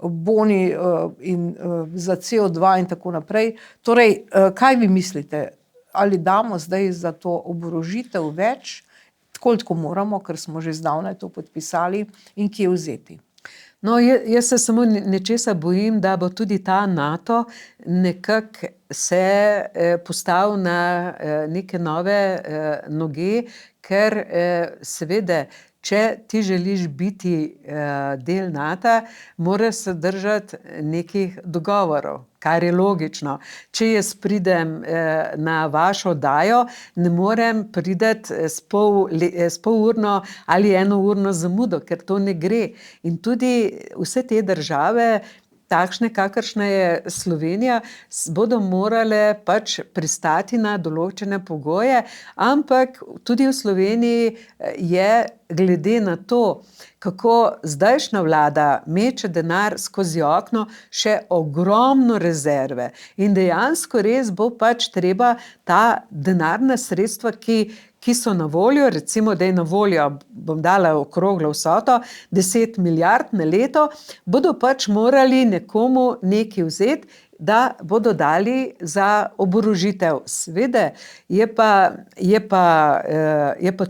boni za CO2 in tako naprej. Torej, kaj vi mislite? Ali damo zdaj za to oborožitev več, koliko moramo, ker smo že zdavnaj to podpisali, in kje vzeti? No, jaz se samo nečesa bojim, da bo tudi ta NATO nekako se postavil na neke nove noge, ker seveda, če ti želiš biti del NATO, moraš se držati nekih dogovorov, kar je logično. Če jaz pridem na vašo oddajo, ne morem priti s polurno ali enourno zamudo, ker to ne gre. In tudi vse te države, takšne, kakršna je Slovenija, bodo morale pač pristati na določene pogoje, ampak tudi v Sloveniji je glede na to, kako zdajšnja vlada meče denar skozi okno, še ogromno rezerve. In dejansko res bo pač treba ta denarna sredstva, ki so na voljo, recimo, da je na voljo, bom dala okroglo vsoto, 10 milijard na leto, bodo pač morali nekomu nekaj vzeti, da bodo dali za oborožitev. Seveda je pa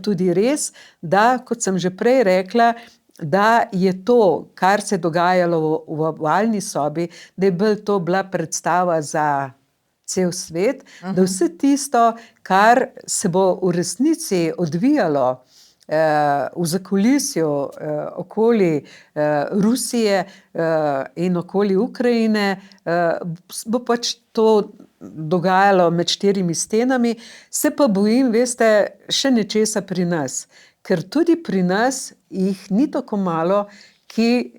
tudi res, da, kot sem že prej rekla, da je to, kar se je dogajalo v ovalni sobi, da je to bila predstava za cel svet, da vse tisto, kar se bo v resnici odvijalo v zakulisju okoli Rusije in okoli Ukrajine bo pač to dogajalo med 4 stenami, se pa bojim, veste, še nečesa pri nas, ker tudi pri nas jih ni tako malo, ki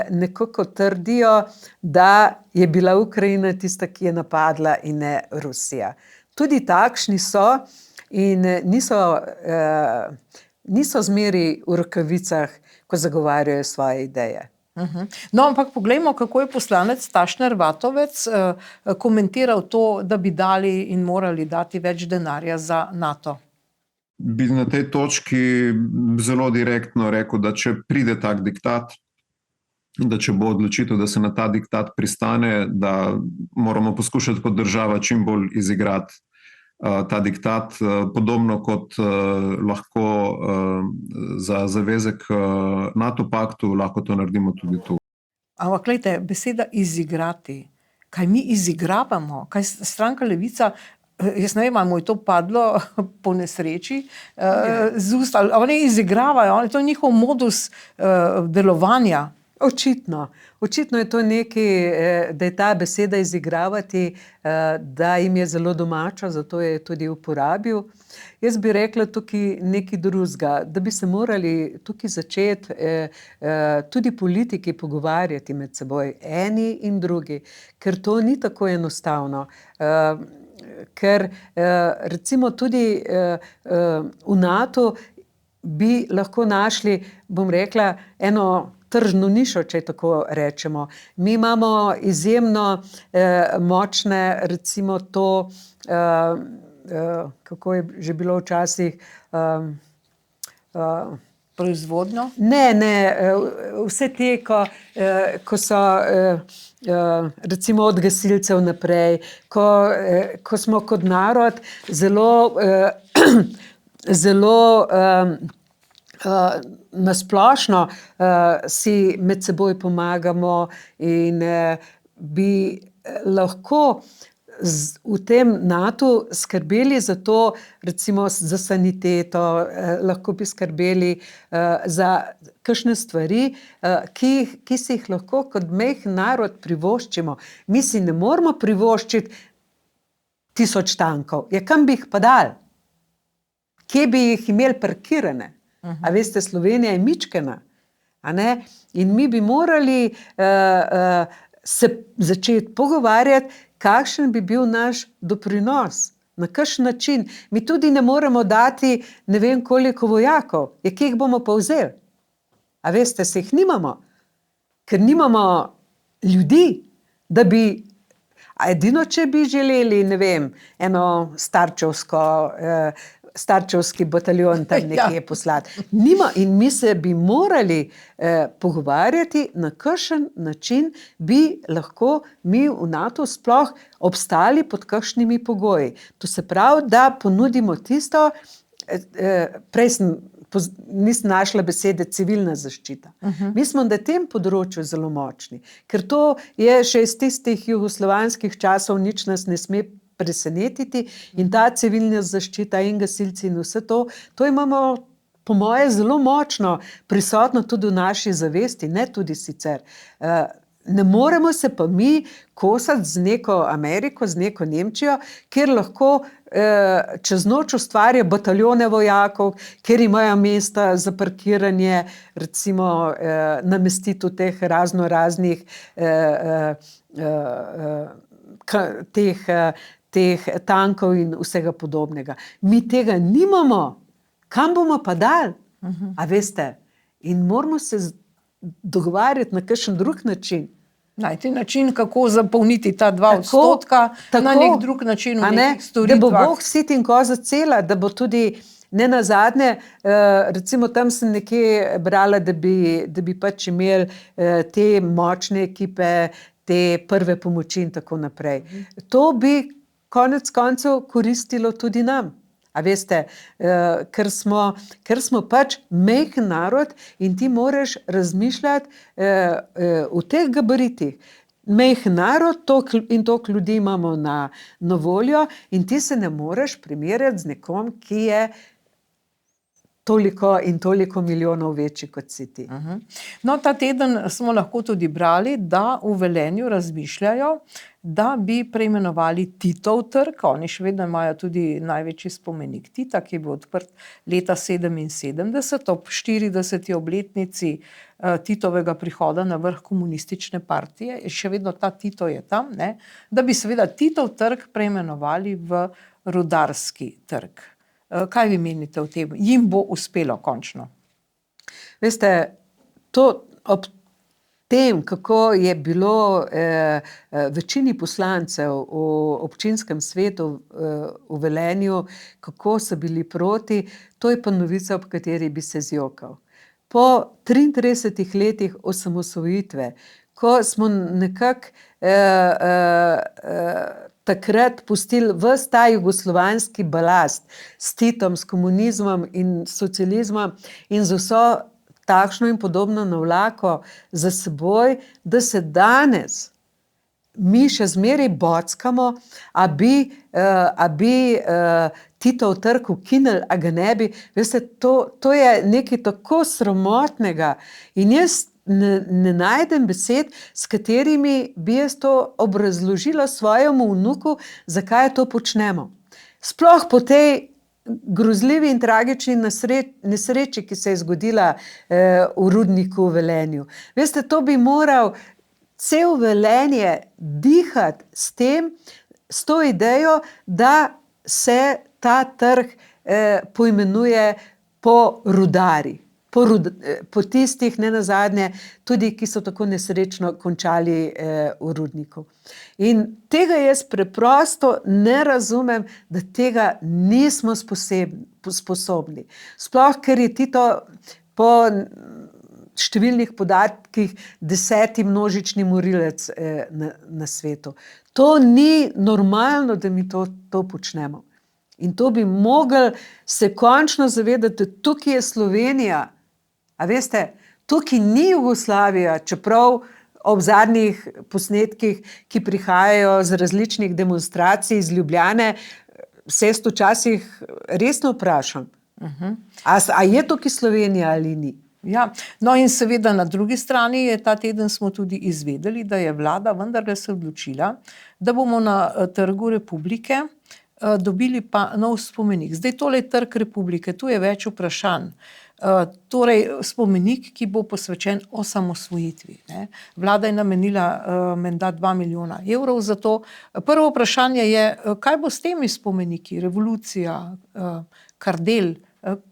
nekako trdijo, da je bila Ukrajina tista, ki je napadla in ne Rusija. Tudi takšni so in niso zmeri v rokavicah, ko zagovarjajo svoje ideje. No, ampak poglejmo, kako je poslanec Tašner Vatovec komentiral to, da bi dali in morali dati več denarja za NATO. Bi na tej točki zelo direktno rekel, da če pride tak diktat, da če bo odločitev, da se na ta diktat pristane, da moramo poskušati kot država čim bolj izigrati ta diktat, podobno kot lahko za zavezek NATO paktu, lahko to naredimo tudi tu. Ampak, glejte, beseda izigrati. Kaj mi izigravamo? Kaj stranka Levica, jaz ne vem, ali mu je to padlo po nesreči z ust, ali oni izigravajo, to je njihov modus delovanja. Očitno je to nekaj, da je ta beseda izigravati, da jim je zelo domača, zato je tudi uporabil. Jaz bi rekla tukaj nekaj drugega, da bi se morali tukaj začeti tudi politiki pogovarjati med seboj, eni in drugi, ker to ni tako enostavno. Ker recimo tudi v NATO bi lahko našli, bom rekla, eno tržno nišo, če tako rečemo. Mi imamo izjemno močne, recimo to, kako je že bilo včasih, Proizvodnjo? Ne, vse te, ko so recimo od gasilcev naprej, ko smo kot narod zelo nasplošno si med seboj pomagamo in bi lahko v tem NATO skrbeli za to, recimo za saniteto, lahko bi skrbeli za kakšne stvari, ki si jih lahko kot majhen narod privoščimo. Mi si ne moramo privoščiti 1000 tankov. Ja, kam bi jih pa dali? Kje bi jih imeli parkirane? A veste, Slovenija je mičkena, a ne? In mi bi morali se začeti pogovarjati, kakšen bi bil naš doprinos, na kakšen način. Mi tudi ne moremo dati ne vem koliko vojakov, kje jih bomo pa vzeli. A veste, se jih nimamo, ker nimamo ljudi, da bi, edino če bi želeli, ne vem, eno starčevski bataljon tam nekje poslati. In mi se bi morali pogovarjati, na kakšen način bi lahko mi v NATO sploh obstali pod kakšnimi pogoji. To se pravi, da ponudimo tisto, prej nisem našla besede civilna zaščita. Mi smo na tem področju zelo močni, ker to je še iz tistih jugoslovanskih časov, nič nas ne sme presenetiti in ta civilna zaščita in gasilci in vse to imamo po moje zelo močno prisotno tudi v naši zavesti, ne tudi sicer. Ne moremo se pa mi kosati z neko Ameriko, z neko Nemčijo, kjer lahko čez noč ustvarja bataljone vojakov, kjer imajo mesta za parkiranje, recimo namestitev teh raznoraznih teh tankov in vsega podobnega. Mi tega nimamo. Kam bomo pa dali? A veste? In moramo se dogovarjati na kakšen drug način. Najti način, kako zapolniti ta 2% na nek drug način v nekih storitvah. Da bo Bog sit in koza cela, da bo tudi ne nazadnje, recimo tam sem nekje brala, da bi pač imeli te močne ekipe, te prve pomoči in tako naprej. To bi konec koncev koristilo tudi nam. A veste, ker smo pač majhen narod in ti moraš razmišljati v teh gabaritih. Majhen narod in toliko ljudi imamo na voljo in ti se ne moreš primerjati z nekom, ki je toliko in toliko milijonov večji kot si ti. No, ta teden smo lahko tudi brali, da v Velenju razmišljajo, da bi preimenovali Titov trg. Oni še vedno imajo tudi največji spomenik Tita, ki je bil odprt leta 1977 ob 40. obletnici Titovega prihoda na vrh komunistične partije. Še vedno ta Tito je tam, ne? Da bi seveda Titov trg preimenovali v Rudarski trg. Kaj vi menite o tem? Jim bo uspelo končno? Veste, to ob tem, kako je bilo večini poslancev v občinskem svetu v Velenju, kako so bili proti, to je pa novica, ob kateri bi se zjokal. Po 33 letih osamosvojitve, ko smo nekako takrat pustili ves ta jugoslovanski balast s Titom, s komunizmom in socializmom in z vso takšno in podobno navlako za seboj, da se danes mi še zmeraj bockamo, a bi Titov trg ukinili, a ga ne bi. Veste, to je nekaj tako sramotnega in jaz ne najdem besed, s katerimi bi jaz to obrazložila svojemu vnuku, zakaj to počnemo. Sploh po tej grozljivi in tragični nesreči, ki se je zgodila v rudniku v Velenju. Veste, to bi moral cel Velenje dihati s to idejo, da se ta trg poimenuje po rudarjih. Po tistih, ne nazadnje, tudi ki so tako nesrečno končali v rudniku. In tega jaz preprosto ne razumem, da tega nismo sposobni. Sploh, ker je Tito po številnih podatkih 10. množični morilec na svetu. To ni normalno, da mi to počnemo. In to bi mogli se končno zavedati, da tukaj je Slovenija. A veste, tukaj ni Jugoslavija, čeprav ob zadnjih posnetkih, ki prihajajo z različnih demonstracij iz Ljubljane, se jaz včasih resno vprašam. A je tukaj Slovenija ali ni? Ja, no in seveda na drugi strani je ta teden smo tudi izvedeli, da je vlada vendarle se odločila, da bomo na Trgu Republike dobili pa nov spomenik. Zdaj tole Trg Republike, tu je več vprašanj. Torej spomenik, ki bo posvečen osamosvojitvi. Ne. Vlada je namenila menda 2 milijona evrov za to. Prvo vprašanje je, kaj bo s temi spomeniki? Revolucija, Kardel,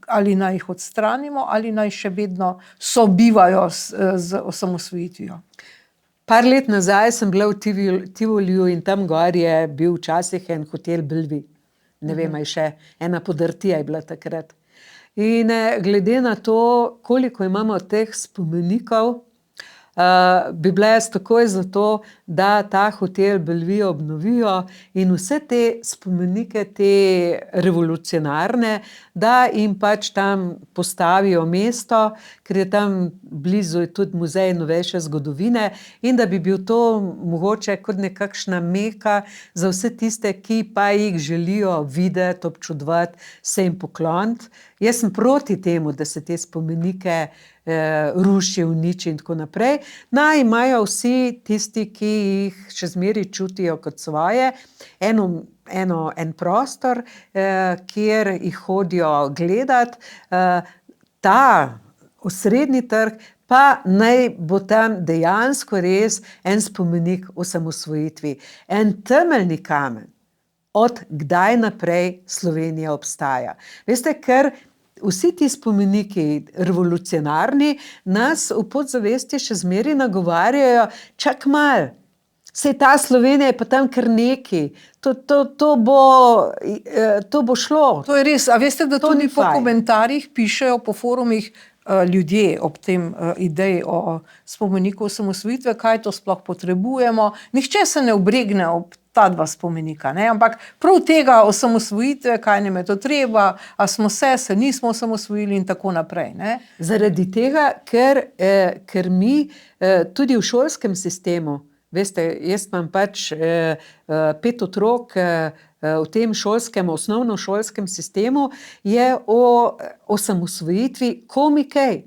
ali naj jih odstranimo, ali naj še vedno sobivajo z osamosvojitvijo? Par let nazaj sem bila v Tivoliju in tam gor je bil včasih en hotel Bellevue. Ne vem, aj še ena podrtija je bila takrat. In glede na to, koliko imamo teh spomenikov, bi bila jaz takoj za to, da ta hotel Bellevue obnovijo in vse te spomenike, te revolucionarne, da jim pač tam postavijo mesto, ker je tam blizu tudi muzej novejše zgodovine in da bi bil to mogoče kot nekakšna meka za vse tiste, ki pa jih želijo videti, občudovati, se jim pokloniti. Jaz sem proti temu, da se te spomenike ruši, uniči in tako naprej. Naj imajo vsi tisti, ki jih še zmeraj čutijo kot svoje, en prostor, kjer jih hodijo gledati. Ta osrednji trg pa naj bo tam dejansko res en spomenik osamosvojitvi. En temeljni kamen, od kdaj naprej Slovenija obstaja. Veste, ker vsi ti spomeniki revolucionarni nas v podzavesti še zmeraj nagovarjajo, čak malo, saj ta Slovenija je pa tam kar neki, to bo šlo. To je res, a veste, da tudi po komentarjih pišejo po forumih ljudje ob tem ideji o spomeniku osamosvojitve, kaj to sploh potrebujemo. Nihče se ne obregne ob ta dva spomenika, ne? Ampak prav tega osamosvojitve, kaj nam je to treba, a smo se nismo osamosvojili in tako naprej. Ne? Zaradi tega, ker mi tudi v šolskem sistemu, veste, jaz imam pač 5 otrok, v tem šolskem, osnovnošolskem sistemu, je o osamosvojitvi komikej.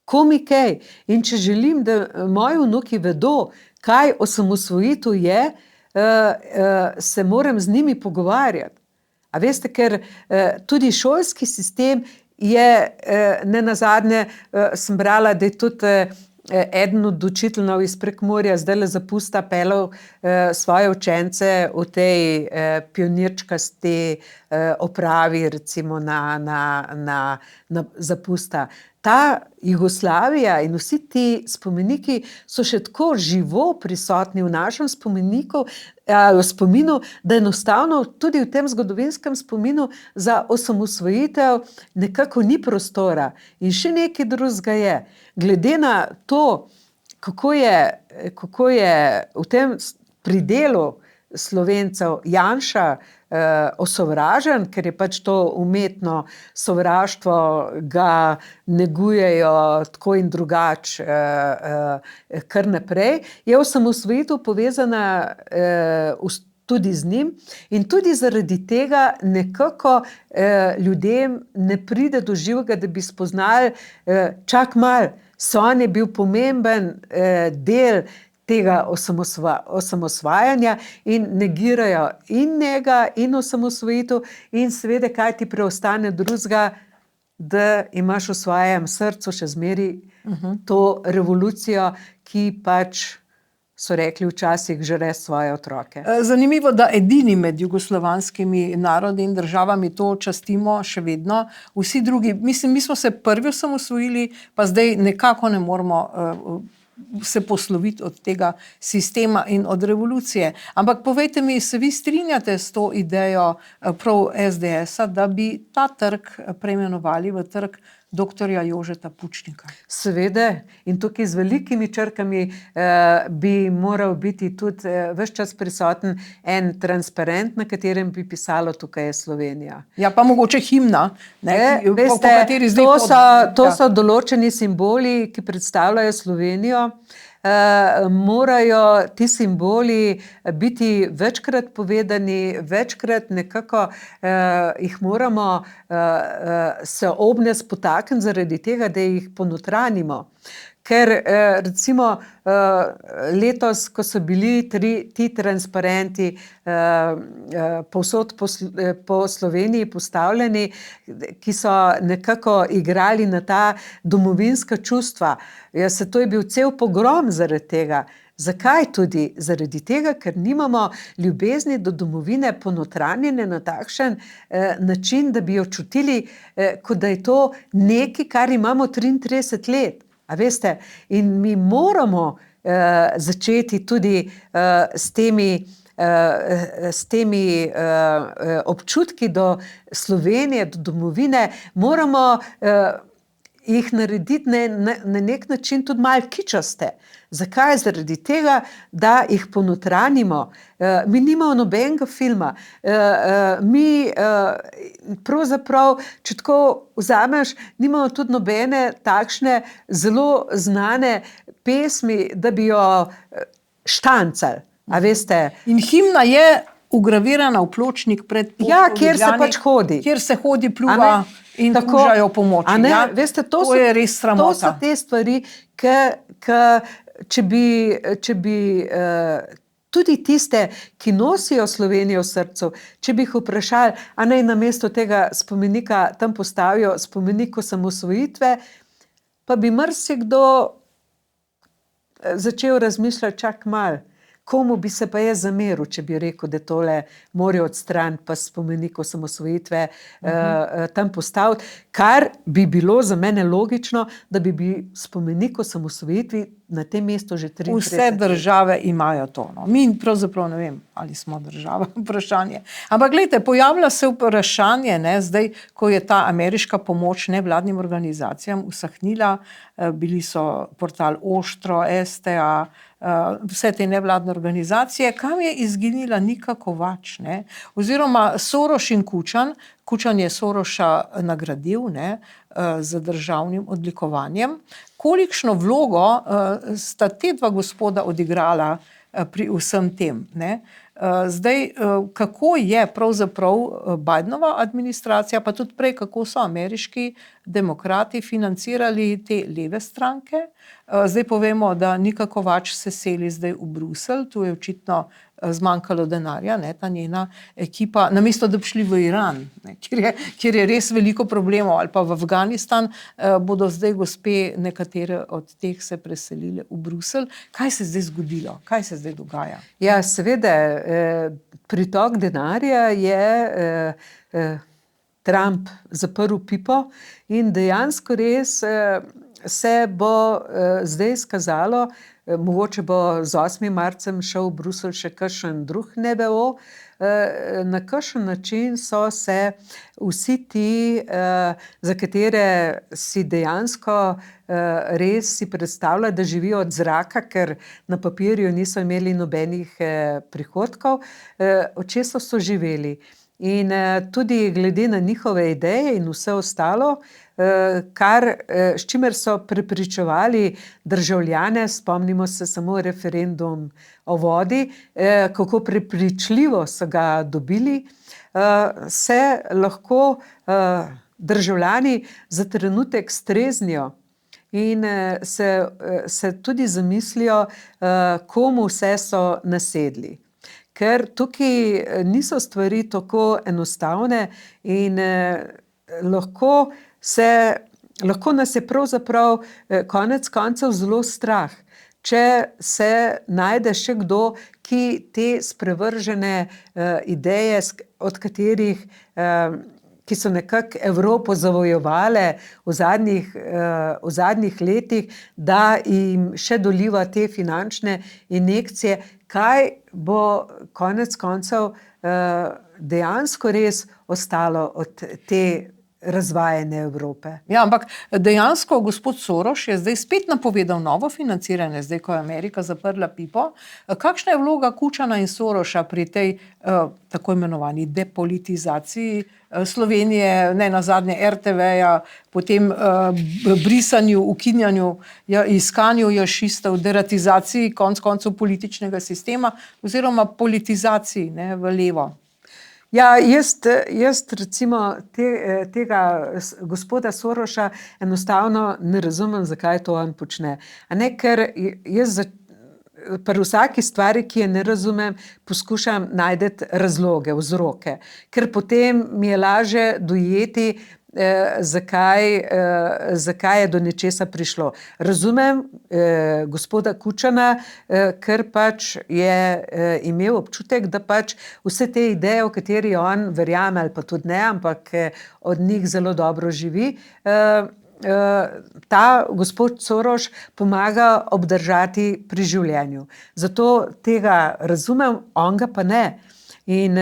Komikej. In če želim, da moji vnuki vedo, kaj osamosvojitev je, se moram z njimi pogovarjati. A veste, ker tudi šolski sistem je, ne nazadnje, sem brala, da je tudi eden od učiteljev iz Prekmurja zdajle zapusta peljal svoje učence v tej pionirčkasti opravi, recimo na zapusta. Ta Jugoslavija in vsi ti spomeniki so še tako živo prisotni v našem spominu, da enostavno tudi v tem zgodovinskem spominu za osamosvojitev nekako ni prostora. In še nekaj drugega je. Glede na to, kako je v tem pridelu Slovencev Janša osovražen, ker je pač to umetno sovraštvo, ga negujejo tako in drugače kar naprej, je osamosvojitev povezana tudi z njim in tudi zaradi tega nekako ljudem ne pride do živega, da bi spoznali, čak malo, Son je bil pomemben del tega osamosvajanja in negirajo in njega in osamosvojitev in seveda, kaj ti preostane drugega, da imaš v svojem srcu še zmeri to revolucijo, ki pač so rekli včasih žre svoje otroke. Zanimivo, da edini med jugoslovanskimi narodi in državami to častimo še vedno. Vsi drugi, mislim, mi smo se prvi osamosvojili, pa zdaj nekako ne moramo se posloviti od tega sistema in od revolucije. Ampak povejte mi, se vi strinjate s to idejo prav SDS-a, da bi ta trg preimenovali v trg doktorja Jožeta Pučnika? Seveda, in tukaj z velikimi črkami bi moral biti tudi ves čas prisoten en transparent, na katerem bi pisalo tukaj je Slovenija. Ja, pa mogoče himna, Veste, po kateri zdaj to so določeni simboli, ki predstavljajo Slovenijo. Morajo ti simboli biti večkrat povedani, večkrat nekako jih moramo se obne spotakniti zaradi tega, da jih ponotranimo. Ker recimo letos, ko so bili ti transparenti povsod po Sloveniji postavljeni, ki so nekako igrali na ta domovinska čustva, to je bil cel pogrom zaradi tega. Zakaj tudi? Zaradi tega, ker nimamo ljubezni do domovine ponotranjene na takšen način, da bi jo čutili, kot da je to nekaj, kar imamo 33 let. A veste, in mi moramo začeti tudi s temi občutki do Slovenije, do domovine, moramo jih narediti na nek način tudi malo kičaste. Zakaj? Zaradi tega, da jih ponotranimo. Mi nimamo nobenega filma. Mi pravzaprav, če tako vzameš, nimamo tudi nobene takšne zelo znane pesmi, da bi jo štancali. A veste? In himna je ugravirana v pločnik pred kjer se pač hodi. Kjer se hodi, pljuva in kužajo pomoč. Veste, to je res sramota. To so te stvari, če bi tudi tiste, ki nosijo Slovenijo v srcu, če bi jih vprašali, a naj namesto tega spomenika tam postavijo spomenik osamosvojitve, pa bi marsikdo začel razmišljati čak malo. Komu bi se pa jaz zameril, če bi rekel, da tole morajo odstraniti pa spomenik osamosvojitve tam postaviti, kar bi bilo za mene logično, da bi bil spomenik osamosvojitvi na tem mestu že 33 let. Vse države imajo to. Mi pravzaprav ne vem, ali smo država, vprašanje. Ampak gledajte, pojavlja se vprašanje, zdaj, ko je ta ameriška pomoč nevladnim organizacijam usahnila, bili so portal Oštro, STA, vse te nevladne organizacije, kam je izginila Nika Kovač, oziroma Soroš in Kučan. Kučan je Soroša nagradil z državnim odlikovanjem. Kolikšno vlogo sta te dva gospoda odigrala pri vsem tem? Zdaj, kako je pravzaprav Bidenova administracija, pa tudi prej, kako so ameriški demokrati financirali te leve stranke. Zdaj povemo, da Nika Kovač se seli zdaj v Bruselj, tu je očitno zmanjkalo denarja, ne, ta njena ekipa, namesto da bi šli v Iran, ne, kjer je res veliko problemov, ali pa v Afganistan, bodo zdaj gospe nekatere od teh se preselile v Bruselj. Kaj se zdaj zgodilo? Kaj se zdaj dogaja? Ja, seveda, pritok denarja je Trump zaprl pipo in dejansko res se bo zdaj izkazalo, mogoče bo z 8. marcem šel v Bruselj še kakšen drug NVO, na kakšen način so se vsi ti, za katere si dejansko res si predstavlja, da živijo od zraka, ker na papirju niso imeli nobenih prihodkov, od česa so živeli. In tudi glede na njihove ideje in vse ostalo, s čimer so prepričevali državljane, spomnimo se samo referendum o vodi, kako prepričljivo so ga dobili, se lahko državljani za trenutek streznijo in se tudi zamislijo, komu vse so nasedli. Ker tukaj niso stvari tako enostavne in lahko nas je pravzaprav konec koncev zelo strah, če se najde še kdo, ki te sprevržene ideje, od katerih, ki so nekako Evropo zavojevale v zadnjih letih, da jim še doliva te finančne injekcije, kaj bo konec koncev dejansko res ostalo od te razvajene Evrope. Ja, ampak dejansko gospod Soros je zdaj spet napovedal novo financiranje, zdaj ko je Amerika zaprla pipo. Kakšna je vloga Kučana in Sorosa pri tej tako imenovani depolitizaciji Slovenije, ne nazadnje RTV-ja, potem brisanju, ukinjanju, iskanju jašistov, deratizaciji konc koncev političnega sistema oziroma politizaciji, ne, v levo? Ja, jaz recimo tega gospoda Sorosa enostavno ne razumem, zakaj to on počne. A ne, ker jaz pri vsaki stvari, ki je ne razumem, poskušam najti razloge, vzroke, ker potem mi je lažje dojeti, zakaj je do nečesa prišlo. Razumem gospoda Kučana, ker pač je imel občutek, da pač vse te ideje, v kateri on verjame ali pa tudi ne, ampak od njih zelo dobro živi, ta gospod Soros pomaga obdržati pri življenju. Zato tega razumem, on ga pa ne. In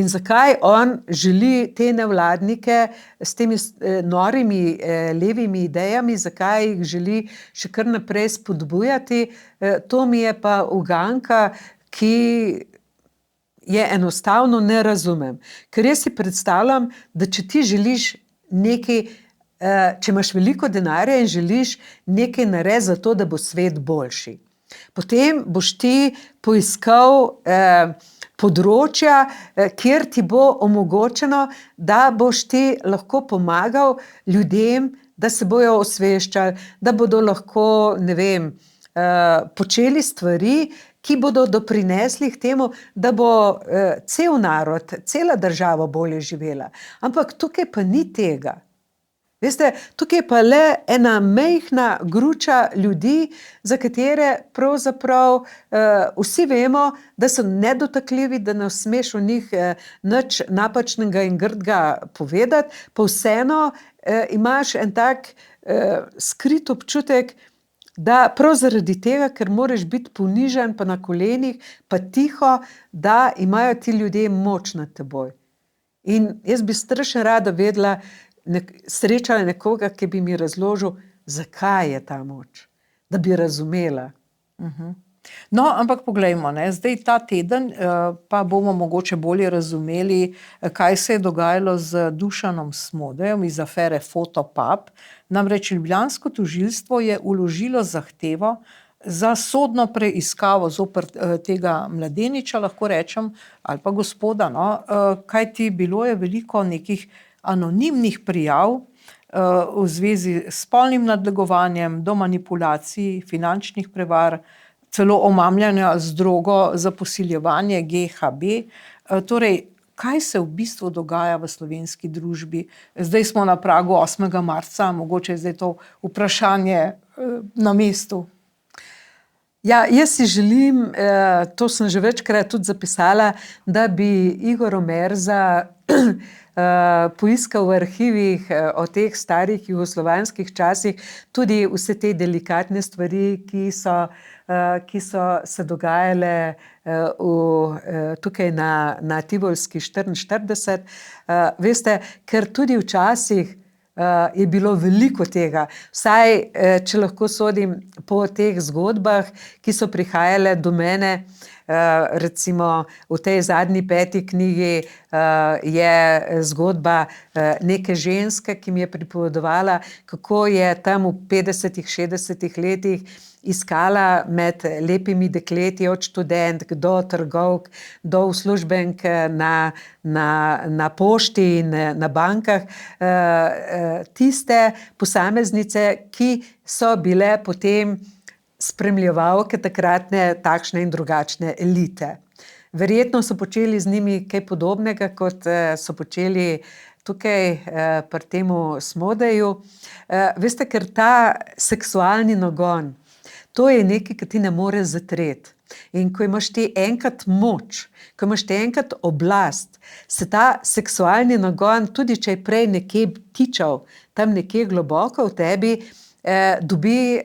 zakaj on želi te nevladnike s temi norimi levimi idejami, zakaj jih želi še kar naprej spodbujati, to mi je pa uganka, ki je enostavno ne razumem. Ker jaz si predstavljam, da če ti želiš nekaj, če imaš veliko denarja in želiš nekaj narediti za to, da bo svet boljši, potem boš ti poiskal področja, kjer ti bo omogočeno, da boš ti lahko pomagal ljudem, da se bojo osveščali, da bodo lahko, ne vem, počeli stvari, ki bodo doprinesli k temu, da bo cel narod, cela država bolje živela. Ampak tukaj pa ni tega. Veste, tukaj je pa le ena majhna gruča ljudi, za katere pravzaprav vsi vemo, da so nedotakljivi, da ne smeš o njih nič napačnega in grdega povedati, pa vseeno imaš en tak skrit občutek, da prav zaradi tega, ker moraš biti ponižan pa na kolenih, pa tiho, da imajo ti ljudje moč nad teboj. In jaz bi strašno rada vedela, srečala nekoga, ki bi mi razložil, zakaj je ta moč, da bi razumela. No, ampak poglejmo, ne, zdaj ta teden pa bomo mogoče bolje razumeli, kaj se je dogajalo z Dušanom Smodejem iz afere Fotopub. Namreč ljubljansko tožilstvo je vložilo zahtevo za sodno preiskavo zoper tega mladeniča, lahko rečem, ali pa gospoda, no, kajti bilo je veliko nekih anonimnih prijav v zvezi s spolnim nadlegovanjem, do manipulacij, finančnih prevar, celo omamljanja z drogo za posiljevanje, GHB. Torej, kaj se v bistvu dogaja v slovenski družbi? Zdaj smo na pragu 8. marca, mogoče je zdaj to vprašanje na mestu. Ja, jaz si želim, to sem že večkrat tudi zapisala, da bi Igor Omerza poiskal v arhivih o teh starih jugoslovanskih časih tudi vse te delikatne stvari, ki so se dogajale tukaj na Tivolski 44. Veste, ker tudi včasih je bilo veliko tega, vsaj če lahko sodim po teh zgodbah, ki so prihajale do mene, recimo v tej zadnji 5. knjigi je zgodba neke ženske, ki mi je pripovedovala, kako je tam v 50., 60. letih iskala med lepimi dekleti, od študentk do trgovk, do uslužbenk na pošti in na bankah, tiste posameznice, ki so bile potem spremljevalke takratne takšne in drugačne elite. Verjetno so počeli z njimi kaj podobnega, kot so počeli tukaj pri temu Smodeju. Veste, ker ta seksualni nagon, to je nekaj, ki ti ne more zatreti. In ko imaš ti enkrat moč, ko imaš ti enkrat oblast, se ta seksualni nagon, tudi če je prej nekje tičal, tam nekje globoko v tebi, dobi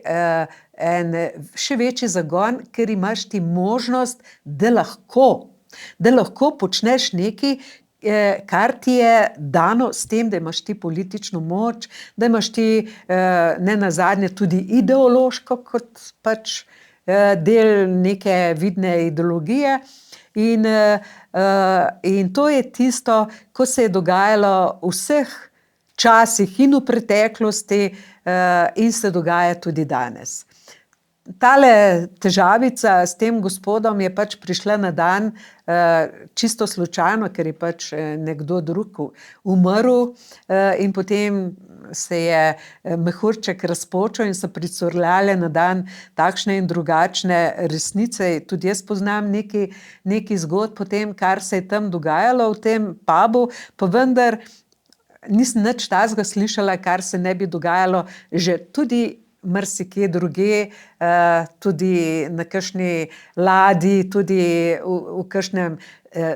en še večji zagon, ker imaš ti možnost, da lahko počneš nekaj, kar ti je dano s tem, da imaš ti politično moč, da imaš ti ne nazadnje tudi ideološko kot pač del neke vidne ideologije. In to je tisto, ko se je dogajalo v vseh časih in v preteklosti in se dogaja tudi danes. Tale težavica s tem gospodom je pač prišla na dan čisto slučajno, ker je pač nekdo drug umrl in potem se je mehurček razpočil in so pricurljale na dan takšne in drugačne resnice. Tudi jaz poznam neki zgodb po tem, kar se je tam dogajalo v tem pubu, pa vendar nisem nič takega slišala, kar se ne bi dogajalo že tudi marsikje druge, tudi na kakšni ladji, tudi v kakšnem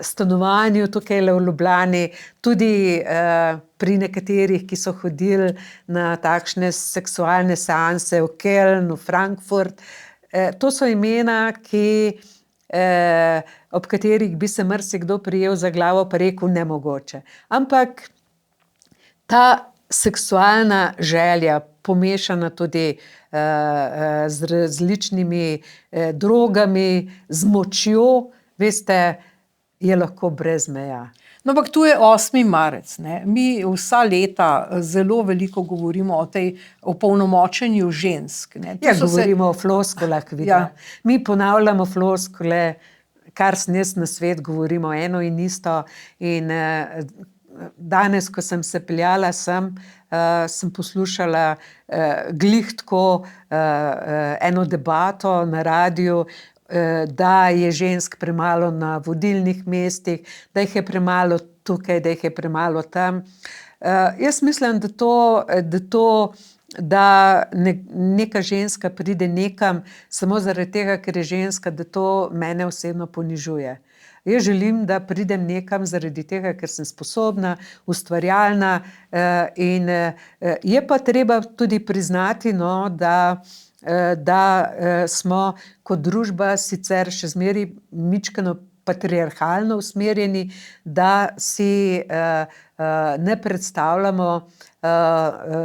stanovanju tukaj v Ljubljani, tudi pri nekaterih, ki so hodili na takšne seksualne seanse v Köln, v Frankfurt. To so imena, ob katerih bi se marsikdo prijel za glavo pa rekel nemogoče. Ampak ta seksualna želja, pomešana tudi z različnimi drogami, z močjo, veste, je lahko brez meja. No, ampak tu je 8. marec, ne. Mi vsa leta zelo veliko govorimo o tej opolnomočenju žensk, ne. Ja, govorimo o floskulah, Ja. Mi ponavljamo floskule, kar sem jaz na svet, govorimo eno in isto. In danes, ko sem se peljala sem, sem poslušala glih tako eno debato na radiju, da je žensk premalo na vodilnih mestih, da jih je premalo tukaj, da jih je premalo tam. Jaz mislim, da neka ženska pride nekam samo zaradi tega, ker je ženska, da to mene osebno ponižuje. Jaz želim, da pridem nekam zaradi tega, ker sem sposobna, ustvarjalna in je pa treba tudi priznati, no, da smo kot družba sicer še zmeraj mičkeno patriarhalno usmerjeni, da si ne predstavljamo,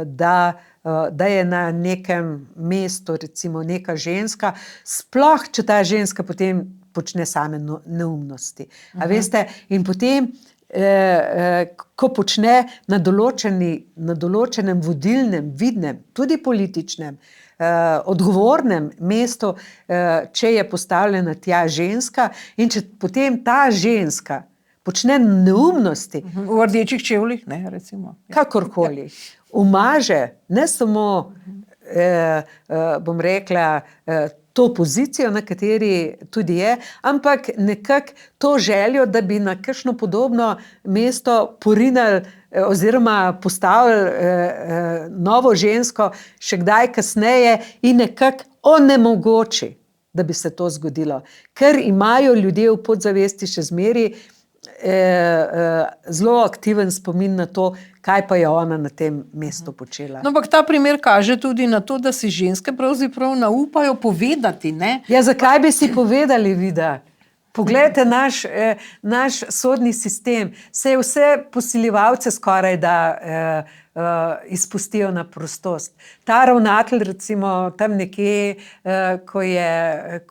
da je na nekem mestu recimo neka ženska, sploh če ta ženska potem počne same neumnosti. A veste, in potem ko počne na določenem vodilnem, vidnem, tudi političnem, odgovornem mestu, če je postavljena tja ženska in če potem ta ženska počne neumnosti, V rdečih čevljih, ne, recimo. kakorkoli, umaže ne samo, bom rekla, to pozicijo, na kateri tudi je, ampak nekako to željo, da bi na kakšno podobno mesto porinili oziroma postavili novo žensko še kdaj kasneje in nekako onemogoči, da bi se to zgodilo. Ker imajo ljudje v podzavesti še zmeri zelo aktiven spomin na to, kaj pa je ona na tem mestu počela. No, ampak ta primer kaže tudi na to, da si ženske pravzaprav naupajo povedati, ne? Ja, zakaj bi si povedali, Vida? Poglejte naš sodni sistem. Se vse posiljevalce skoraj da izpustijo na prostost. Ta ravnatelj, recimo, tam nekje,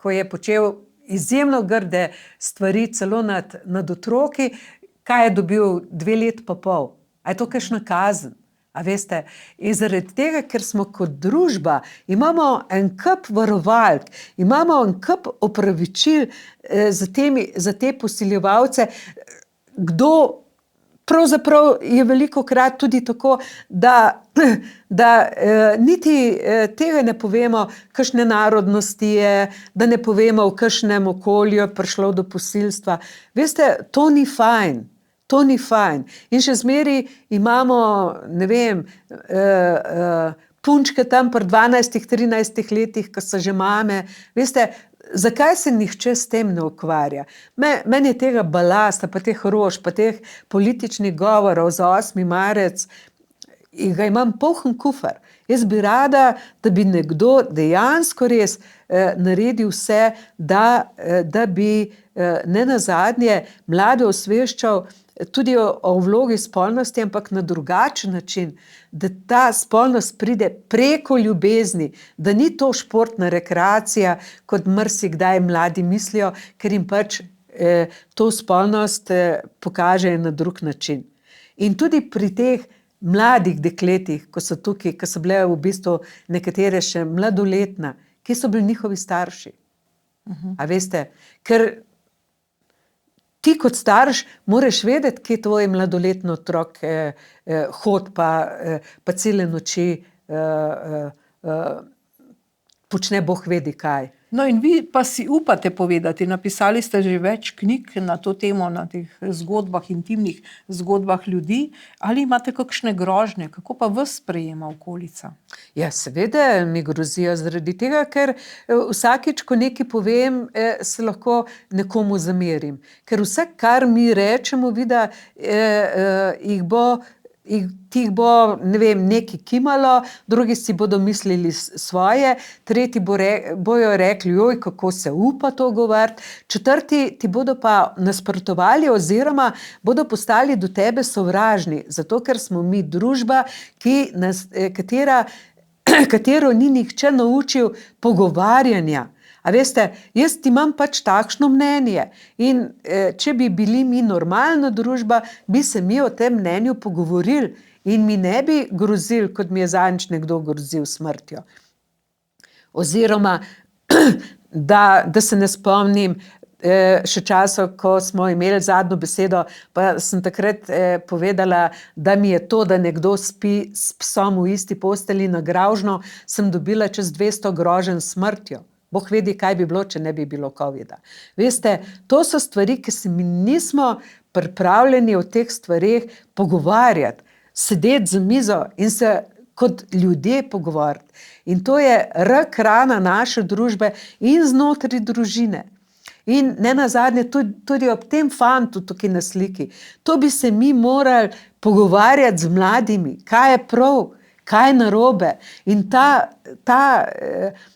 ko je počel izjemno grde stvari celo nad otroki, kaj je dobil 2 leti pa pol? A je to kakšna kazen? A veste? In zaradi tega, ker smo kot družba, imamo en kup varovalk, imamo en kup opravičil za te posiljevalce, kdo pravzaprav je velikokrat tudi tako, da niti tega ne povemo, kakšne narodnosti je, da ne povemo, v kakšnem okolju je prišlo do posilstva. Veste, to ni fajn. To ni fajn. In še zmeri imamo, ne vem, punčke tam pri 12-13 letih, ko so že mame. Veste, zakaj se nihče s tem ne ukvarja? Meni je tega balasta, pa teh rož, pa teh političnih govorov za 8. marec, in ga imam poln kufer. Jaz bi rada, da bi nekdo dejansko res naredil vse, da bi nenazadnje mlade osveščal tudi o vlogi spolnosti, ampak na drugačen način, da ta spolnost pride preko ljubezni, da ni to športna rekreacija, kot marsikdaj mladi mislijo, ker jim pač to spolnost pokaže na drug način. In tudi pri teh mladih dekletih, ko so tukaj, ko so bile v bistvu nekatere še mladoletna, kje so bili njihovi starši? A veste, ker ti kot starš moraš vedeti, kje tvoj mladoletni otrok hodi pa cele noči počne Bog vedi kaj. No in vi pa si upate povedati, napisali ste že več knjig na to temo, na teh zgodbah, intimnih zgodbah ljudi. Ali imate kakšne grožnje? Kako pa vas sprejema okolica? Ja, seveda mi grozijo zaradi tega, ker vsakič, ko nekaj povem, se lahko nekomu zamerim. Ker vse, kar mi rečemo, Vida, jih bo, ne vem, neki kimalo, drugi si bodo mislili svoje, tretji bojo rekli, joj, kako se upa to govoriti, četrti ti bodo pa nasprotovali oziroma bodo postali do tebe sovražni, zato ker smo mi družba, katero ni nihče naučil pogovarjanja. A veste, jaz imam pač takšno mnenje in če bi bili mi normalna družba, bi se mi o tem mnenju pogovorili in mi ne bi grozili, kot mi je zadnjič nekdo grozil smrtjo. Oziroma, da se ne spomnim še časov, ko smo imeli zadnjo besedo, pa sem takrat povedala, da mi je to, da nekdo spi s psom v isti posteli na Gravžno, sem dobila čez 200 groženj s smrtjo. Bog vedi, kaj bi bilo, če ne bi bilo covida. Veste, to so stvari, ki se mi nismo pripravljeni o teh stvareh pogovarjati, sedeti za mizo in se kot ljudje pogovarjati. In to je rak rana naše družbe in znotraj družine. In nenazadnje tudi ob tem fantu tukaj na sliki. To bi se mi morali pogovarjati z mladimi, kaj je prav, kaj je narobe. In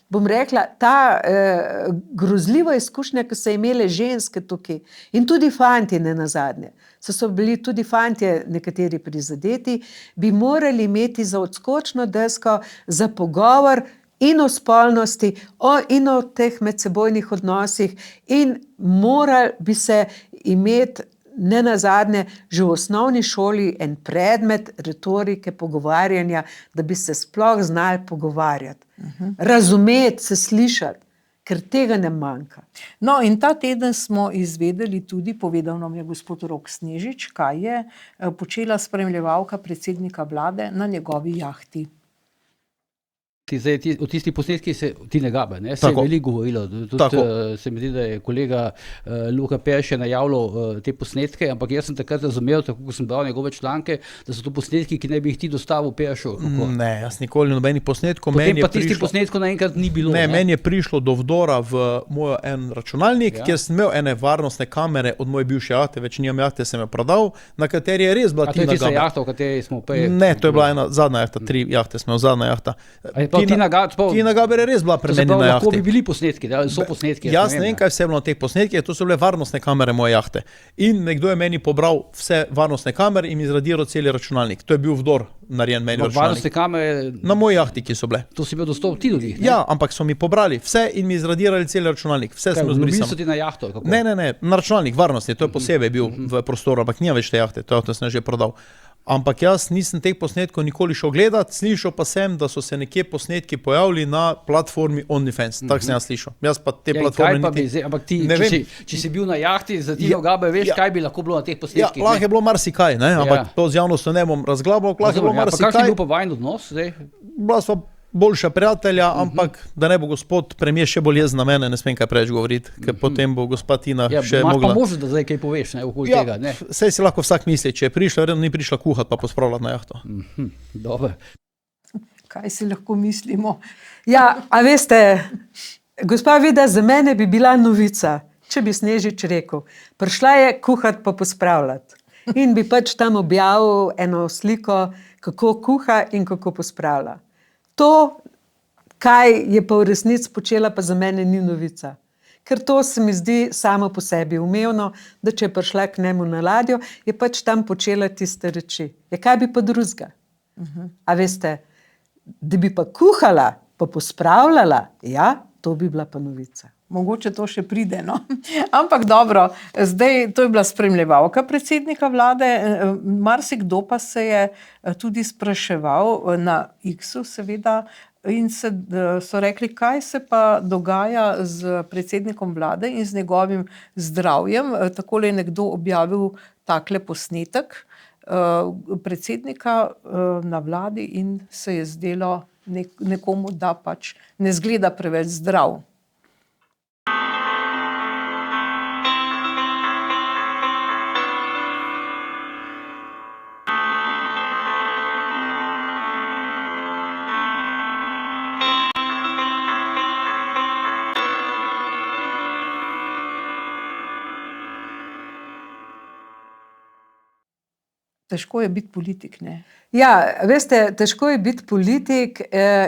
bom rekla, ta grozljiva izkušnja, ki so imele ženske tukaj in tudi fantje nenazadnje, so bili tudi fantje nekateri prizadeti, bi morali imeti za odskočno desko za pogovor in o spolnosti, in o teh medsebojnih odnosih in morali bi se imeti ne nazadnje že v osnovni šoli en predmet retorike, pogovarjanja, da bi se sploh znali pogovarjati, razumeti, se slišati, ker tega ne manjka. No, in ta teden smo izvedeli tudi, povedal nam je gospod Rok Snežič, kaj je počela spremljevalka predsednika vlade na njegovi jahti. Zdaj, o tistih posnetkih Tine Gabe, se je veliko govorilo. Tudi se mi zdi, da je kolega Luka Perše najavljal te posnetke, ampak jaz sem takrat razumel, tako kot sem bral njegove članke, da so to posnetki, ki ne bi jih ti dostavil Peršu. Ne, jaz nikoli nobenih posnetkov. Potem pa tistih posnetkov naenkrat ni bilo. Ne, meni je prišlo do vdora v moj en računalnik, kjer sem imel ene varnostne kamere od moje bivše jahte, več nimam jahte, sem jo prodal, na kateri je res bila Tina Gabe. A to je tista jahta, o kateri smo prej... Ne, to je bila ena zadnja jahta, 3 jahte smo, zadnja jahta. Tina Gabe je res bila pri meni na jahti. Lahko bi bili posnetki, da so posnetki. Jaz ne vem, kaj vse bilo na teh posnetkih, to so bile varnostne kamere moje jahte. In nekdo je meni pobral vse varnostne kamere in mi zradiral celi računalnik. To je bil vdor narejen meni računalnik. Varnostne kamere... Na moji jahti, ki so bile. To si bil dostop ti do njih, ne? Ja, ampak so mi pobrali vse in mi zradirali celi računalnik. Vse smo zbrisali. Vlomili so ti na jahto? Kako? Ne, na računalnik, varnostni, to je posebej bil v prostoru, ampak nima več te jahte, to sem že prodal. Ampak jaz nisem teh posnetkov nikoli šel gledati, slišal pa sem, da so se nekje posnetki pojavili na platformi OnlyFans. Tako sem jaz slišal. Jaz pa te platforme niti... Ampak ti, če si bil na jahti za Tino Gabe, veš, kaj bi lahko bilo na teh posnetkih? Ja, lahko je bilo marsikaj, ne? Ampak to z javnostjo ne bom razglabal, lahko je bilo marsikaj. Pa kakšen je bil pa vajen odnos zdaj? Bila sva boljša prijatelja, ampak da ne bo gospod premier še bolj jezen na mene, ne smem kaj preveč govoriti, ker potem bo gospa Tina še mogla... Imaš pa možnost, da zdaj kaj poveš, okoli tega, ne? Saj si lahko vsak misli, če je prišla, verjetno ni prišla kuhati pa pospravljati na jahto. Dobro. Kaj si lahko mislimo? Ja, a veste, gospa Vida, za mene bi bila novica, če bi Snežič rekel, prišla je kuhati pa pospravljati. In bi pač tam objavil eno sliko, kako kuha in kako pospravlja. To, kaj je pa v resnici počela, pa za mene ni novica. Ker to se mi zdi samo po sebi umevno, da če je prišla k njemu na ladjo, je pač tam počela tiste reči. Ja, kaj bi pa drugega? A veste, da bi pa kuhala, pa pospravljala, ja, to bi bila pa novica. Mogoče to še pride, no. Ampak dobro, zdaj to je bila spremljevalka predsednika vlade, marsikdo pa se je tudi spraševal na X-u seveda in so rekli, kaj se pa dogaja z predsednikom vlade in z njegovim zdravjem. Takole je nekdo objavil takle posnetek predsednika na vladi in se je zdelo nekomu, da pač ne zgleda preveč zdrav. Težko je biti politik, ne? Ja, veste, težko je biti politik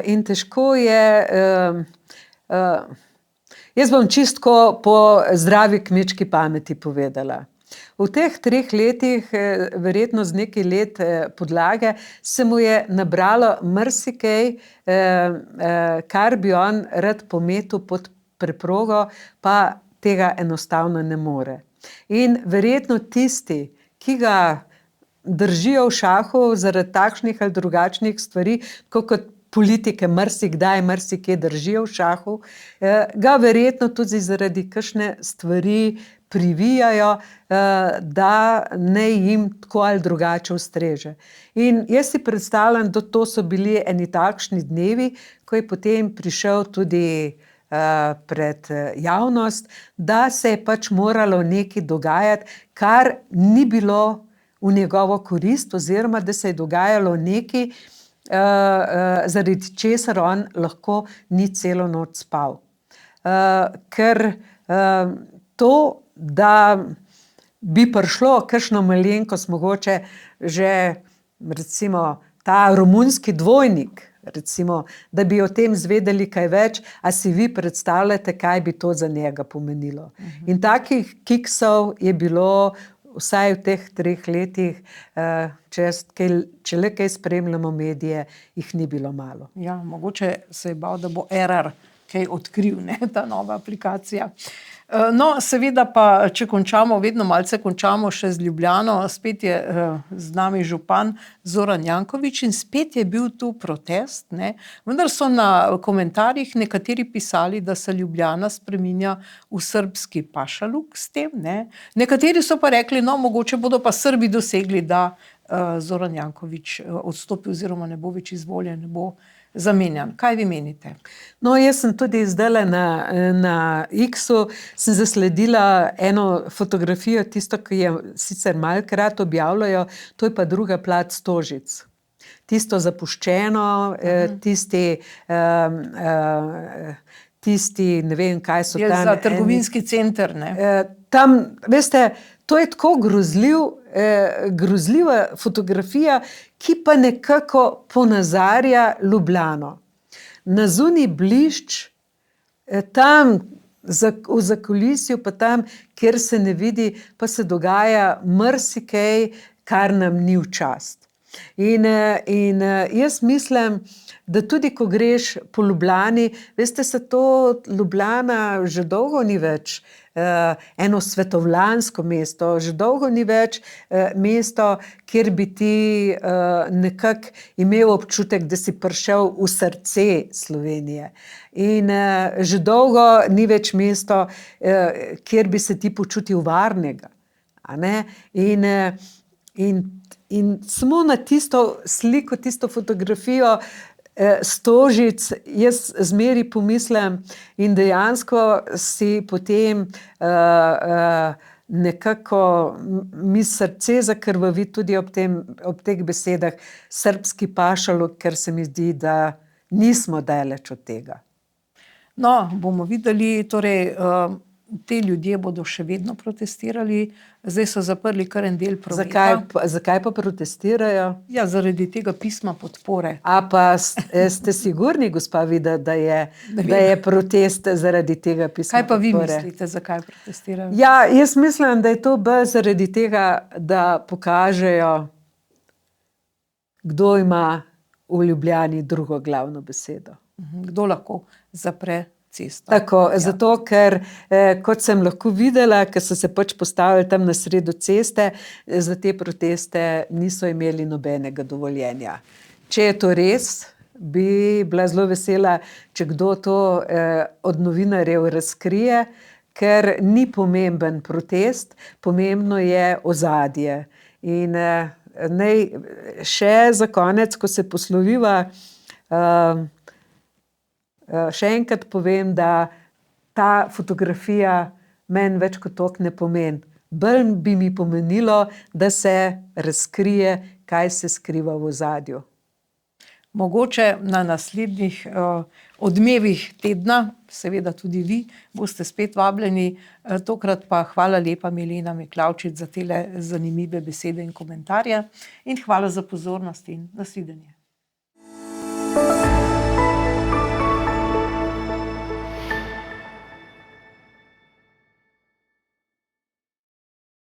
in težko je... Jaz bom čistko po zdravi kmečki pameti povedala. V teh 3 letih, verjetno z nekaj let podlage, se mu je nabralo marsikaj, kar bi on rad pometil pod preprogo, pa tega enostavno ne more. In verjetno tisti, ki ga držijo v šahu zaradi takšnih ali drugačnih stvari, kot politike marsikdaj, marsikje držijo v šahu, ga verjetno tudi zaradi kakšne stvari privijajo, da ne jim tako ali drugače ustreže. In jaz si predstavljam, da to so bili eni takšni dnevi, ko je potem prišel tudi pred javnost, da se je pač moralo nekaj dogajati, kar ni bilo v njegovo korist, oziroma da se je dogajalo nekaj, zaradi česar on lahko ni celo noč spal. Ker to, da bi prišlo kakšno malenkost, mogoče že recimo ta romunski dvojnik, recimo, da bi o tem zvedeli kaj več, a si vi predstavljate, kaj bi to za njega pomenilo. In takih kiksov je bilo vsaj v teh 3 letih, če le kaj spremljamo medije, jih ni bilo malo. Ja, mogoče se je bal, da bo Erar kaj odkril, ne, ta nova aplikacija. No, seveda pa, če končamo, vedno malce končamo še z Ljubljano, spet je z nami župan Zoran Janković in spet je bil tu protest, ne? Vendar so na komentarjih nekateri pisali, da se Ljubljana spreminja v srbski pašaluk s tem, ne? Nekateri so pa rekli, no, mogoče bodo pa Srbi dosegli, da Zoran Janković odstopi oziroma ne bo več izvoljen, ne bo zamenjan. Kaj vi menite? No, jaz sem tudi zdajle na X-u sem zasledila eno fotografijo, tisto, ki je sicer malkrat objavljajo, to je pa druga plat Stožic. Tisto zapuščeno, tisti, ne vem, kaj so tam. Je za trgovinski center, ne? Tam, veste, to je tako grozljiva fotografija, ki pa nekako ponazarja Ljubljano. Na zunaj blišč, tam v zakulisju, pa tam, kjer se ne vidi, pa se dogaja marsikaj, kar nam ni v čast. In jaz mislim, da tudi ko greš po Ljubljani, veste, se to Ljubljana že dolgo ni več eno svetovljansko mesto, že dolgo ni več mesto, kjer bi ti nekako imel občutek, da si prišel v srce Slovenije. In že dolgo ni več mesto, kjer bi se ti počutil varnega. A ne? In samo na tisto sliko, tisto fotografijo Stožic, jaz zmeri pomislim in dejansko si potem nekako mi srce zakrvavi tudi ob teh besedah srbski pašaluk, ker se mi zdi, da nismo daleč od tega. No, bomo videli, torej ti ljudje bodo še vedno protestirali, zdaj so zaprli kar en del prometa. Zakaj pa protestirajo? Ja, zaradi tega pisma podpore. A pa ste sigurni, gospa Vida, da je protest zaradi tega pisma podpore? Kaj pa vi mislite, zakaj protestirajo? Ja, jaz mislim, da je to zaradi tega, da pokažejo, kdo ima v Ljubljani drugo glavno besedo. Kdo lahko zapre cesto. Tako, zato ker, kot sem lahko videla, ker so se pač postavili tam na sredo ceste, za te proteste niso imeli nobenega dovoljenja. Če je to res, bi bila zelo vesela, če kdo to od novinarjev razkrije, ker ni pomemben protest, pomembno je ozadje. In naj še za konec, ko se posloviva, še enkrat povem, da ta fotografija meni več kot toliko ne pomeni. Bolj bi mi pomenilo, da se razkrije, kaj se skriva v ozadju. Mogoče na naslednjih odmevih tedna, seveda tudi vi, boste spet vabljeni. Tokrat pa hvala lepa Milena Miklavčič za tele zanimive besede in komentarje. In hvala za pozornost in nasvidenje.